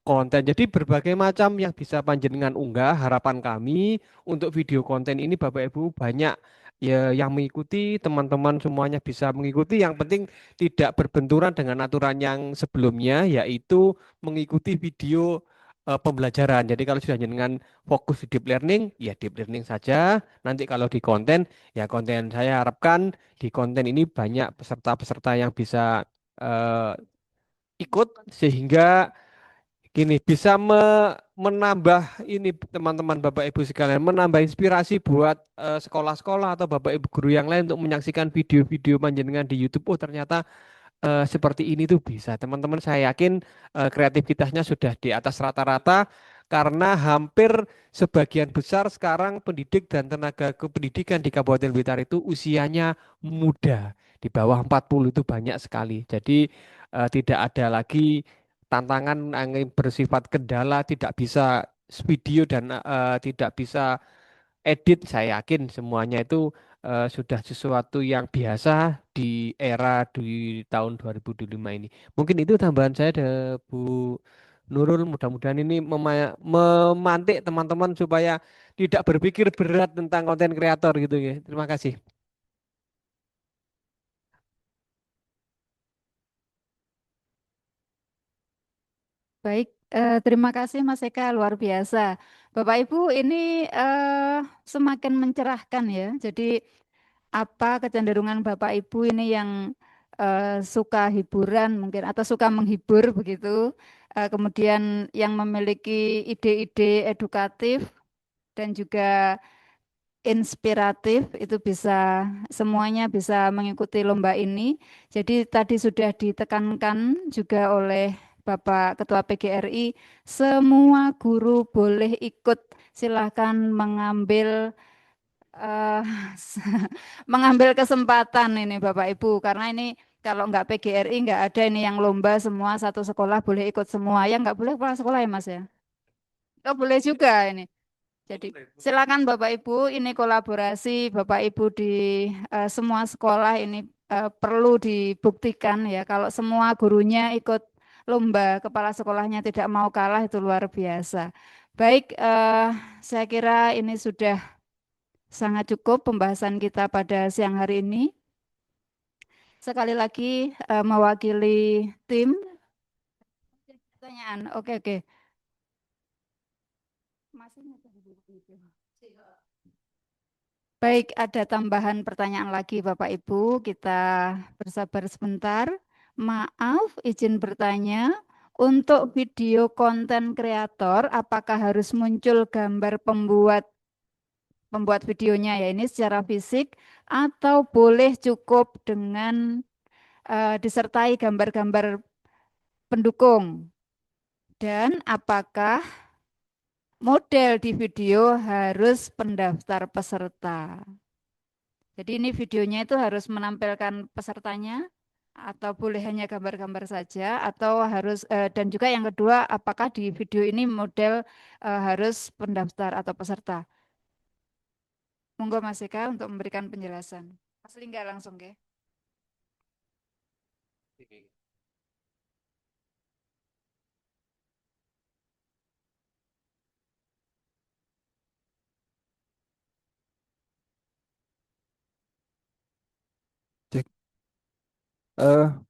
N: konten. Jadi berbagai macam yang bisa panjenengan unggah. Harapan kami untuk video konten ini Bapak Ibu banyak ya yang mengikuti, teman-teman semuanya bisa mengikuti. Yang penting tidak berbenturan dengan aturan yang sebelumnya yaitu mengikuti video pembelajaran. Jadi kalau sudah dengan fokus di deep learning, ya deep learning saja. Nanti kalau di konten, ya konten saya harapkan di konten ini banyak peserta-peserta yang bisa ikut sehingga gini bisa menambah ini teman-teman Bapak Ibu sekalian, menambah inspirasi buat sekolah-sekolah atau Bapak Ibu guru yang lain untuk menyaksikan video-video panjenengan di YouTube. Oh ternyata seperti ini tuh bisa. Teman-teman saya yakin kreativitasnya sudah di atas rata-rata karena hampir sebagian besar sekarang pendidik dan tenaga kependidikan di Kabupaten Blitar itu usianya muda. Di bawah 40 itu banyak sekali. Jadi tidak ada lagi tantangan yang bersifat kendala, tidak bisa video dan tidak bisa edit. Saya yakin semuanya itu sudah sesuatu yang biasa di era di tahun 2025 ini. Mungkin itu tambahan saya ada Bu Nurul. Mudah-mudahan ini memantik teman-teman supaya tidak berpikir berat tentang konten kreator gitu ya. Terima kasih.
A: Baik, terima kasih Mas Eka, luar biasa. Bapak Ibu, ini semakin mencerahkan ya. Jadi apa kecenderungan Bapak Ibu ini yang suka hiburan mungkin atau suka menghibur begitu, kemudian yang memiliki ide-ide edukatif dan juga inspiratif itu bisa semuanya bisa mengikuti lomba ini. Jadi tadi sudah ditekankan juga oleh Bapak Ketua PGRI, semua guru boleh ikut. Silahkan mengambil mengambil kesempatan ini Bapak Ibu, karena ini kalau nggak PGRI nggak ada ini yang lomba semua satu sekolah boleh ikut semua. Ya nggak boleh kepala sekolah ya Mas ya? Oh, boleh juga ini. Jadi silakan Bapak Ibu, ini kolaborasi Bapak Ibu di semua sekolah ini perlu dibuktikan ya. Kalau semua gurunya ikut lomba, kepala sekolahnya tidak mau kalah itu luar biasa. Baik, saya kira ini sudah sangat cukup pembahasan kita pada siang hari ini. Sekali lagi mewakili tim. Pertanyaan, oke. Baik, ada tambahan pertanyaan lagi Bapak Ibu, kita bersabar sebentar. Maaf, izin bertanya, Untuk video konten kreator, apakah harus muncul gambar pembuat videonya ya ini secara fisik atau boleh cukup dengan disertai gambar-gambar pendukung? Dan apakah model di video harus pendaftar peserta? Jadi ini videonya itu harus menampilkan pesertanya atau boleh hanya gambar-gambar saja atau harus dan juga yang kedua apakah di video ini model harus pendaftar atau peserta? Monggo Mas Eka untuk memberikan penjelasan. Mas Lingga langsung ke.
K: Cek.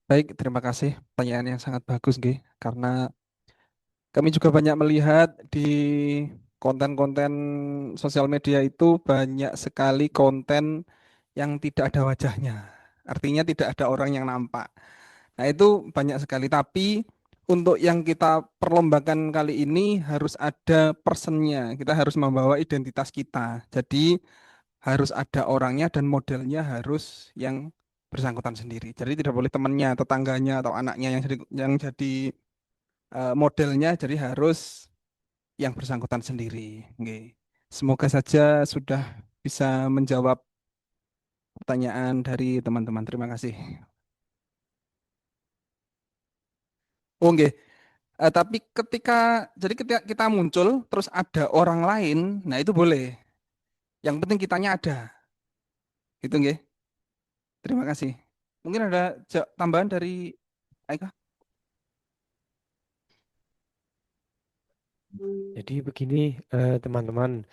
K: Baik, terima kasih. Pertanyaan yang sangat bagus, Nggih. Karena kami juga banyak melihat di konten-konten sosial media itu banyak sekali konten yang tidak ada wajahnya. Artinya tidak ada orang yang nampak. Nah, itu banyak sekali. Tapi untuk yang kita perlombakan kali ini harus ada personnya. Kita harus membawa identitas kita. Jadi harus ada orangnya dan modelnya harus yang bersangkutan sendiri. Jadi tidak boleh temannya, tetangganya atau anaknya yang jadi modelnya. Jadi harus yang bersangkutan sendiri. Nggih. Semoga saja sudah bisa menjawab pertanyaan dari teman-teman. Terima kasih. Oh, nggih. Tapi ketika kita muncul terus ada orang lain, nah itu boleh. Yang penting kitanya ada. Gitu nggih. Terima kasih. Mungkin ada tambahan dari Aika?
N: Jadi begini teman-teman,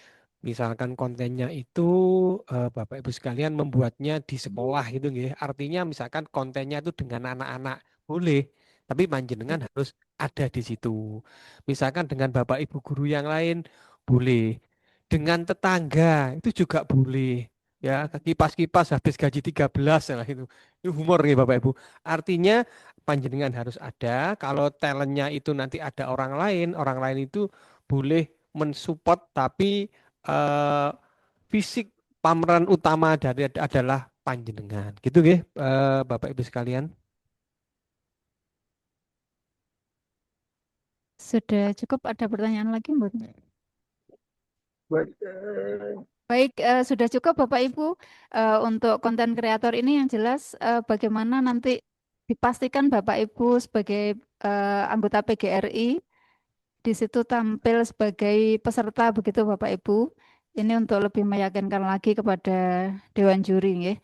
N: misalkan kontennya itu Bapak Ibu sekalian membuatnya di sekolah itu nggih. Artinya misalkan kontennya itu dengan anak-anak boleh, tapi panjenengan harus ada di situ. Misalkan dengan Bapak Ibu guru yang lain boleh. Dengan tetangga itu juga boleh. Ya, kipas-kipas habis gaji 13 lah itu. Itu humor nih Bapak Ibu. Artinya panjenengan harus ada. Kalau talentnya itu nanti ada orang lain itu boleh mensupport tapi eh, fisik pemeran utama dari adalah panjenengan. Gitu nggih Bapak Ibu sekalian.
A: Sudah cukup, ada pertanyaan lagi Mbak? Baik, sudah cukup Bapak Ibu untuk konten kreator ini yang jelas bagaimana nanti dipastikan Bapak Ibu sebagai anggota PGRI di situ tampil sebagai peserta begitu Bapak Ibu. Ini untuk lebih meyakinkan lagi kepada Dewan Juri nggih.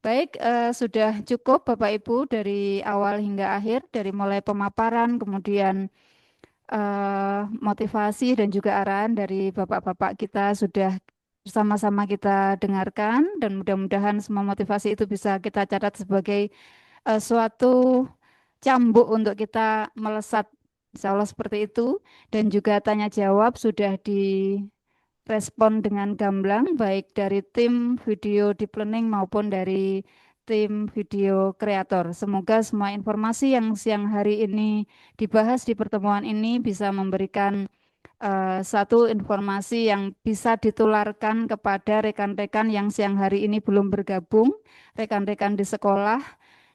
A: Baik, sudah cukup Bapak Ibu dari awal hingga akhir, dari mulai pemaparan, kemudian motivasi dan juga arahan dari Bapak-Bapak kita sudah bersama-sama kita dengarkan dan mudah-mudahan semua motivasi itu bisa kita catat sebagai suatu cambuk untuk kita melesat, insya Allah seperti itu. Dan juga tanya jawab sudah direspon dengan gamblang baik dari tim video deep learning maupun dari tim video kreator. Semoga semua informasi yang siang hari ini dibahas di pertemuan ini bisa memberikan satu informasi yang bisa ditularkan kepada rekan-rekan yang siang hari ini belum bergabung, rekan-rekan di sekolah,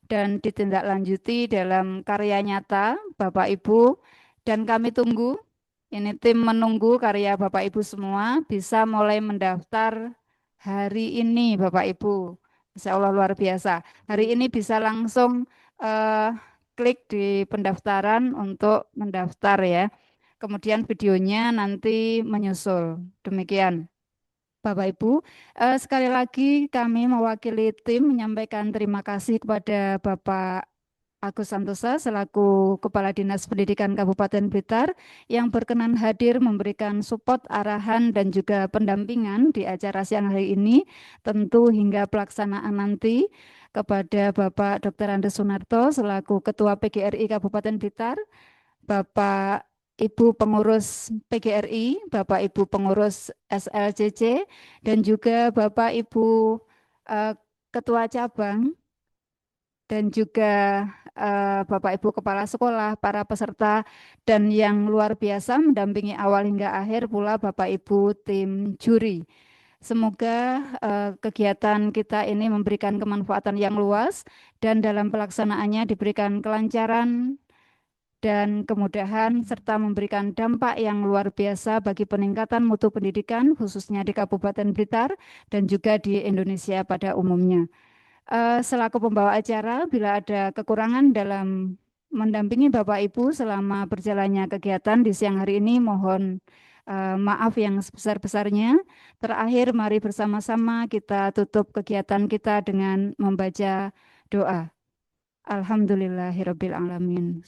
A: dan ditindaklanjuti dalam karya nyata Bapak Ibu. Dan kami tunggu, ini tim menunggu karya Bapak Ibu semua bisa mulai mendaftar hari ini Bapak Ibu. Insya Allah luar biasa. Hari ini bisa langsung klik di pendaftaran untuk mendaftar ya. Kemudian videonya nanti menyusul. Demikian. Bapak Ibu, sekali lagi kami mewakili tim menyampaikan terima kasih kepada Bapak Agus Santosa selaku Kepala Dinas Pendidikan Kabupaten Blitar yang berkenan hadir memberikan support, arahan, dan juga pendampingan di acara siang hari ini, tentu hingga pelaksanaan nanti kepada Bapak Dr. Andes Sunarto selaku Ketua PGRI Kabupaten Blitar, Bapak Ibu Pengurus PGRI, Bapak Ibu Pengurus SLCC, dan juga Bapak Ibu Ketua Cabang, dan juga Bapak Ibu Kepala Sekolah, para peserta, dan yang luar biasa mendampingi awal hingga akhir pula Bapak Ibu tim juri. Semoga kegiatan kita ini memberikan kemanfaatan yang luas dan dalam pelaksanaannya diberikan kelancaran dan kemudahan serta memberikan dampak yang luar biasa bagi peningkatan mutu pendidikan khususnya di Kabupaten Blitar dan juga di Indonesia pada umumnya. Selaku pembawa acara, bila ada kekurangan dalam mendampingi Bapak Ibu selama berjalannya kegiatan di siang hari ini, mohon maaf yang sebesar-besarnya. Terakhir, mari bersama-sama kita tutup kegiatan kita dengan membaca doa. Alhamdulillahirabbil alamin.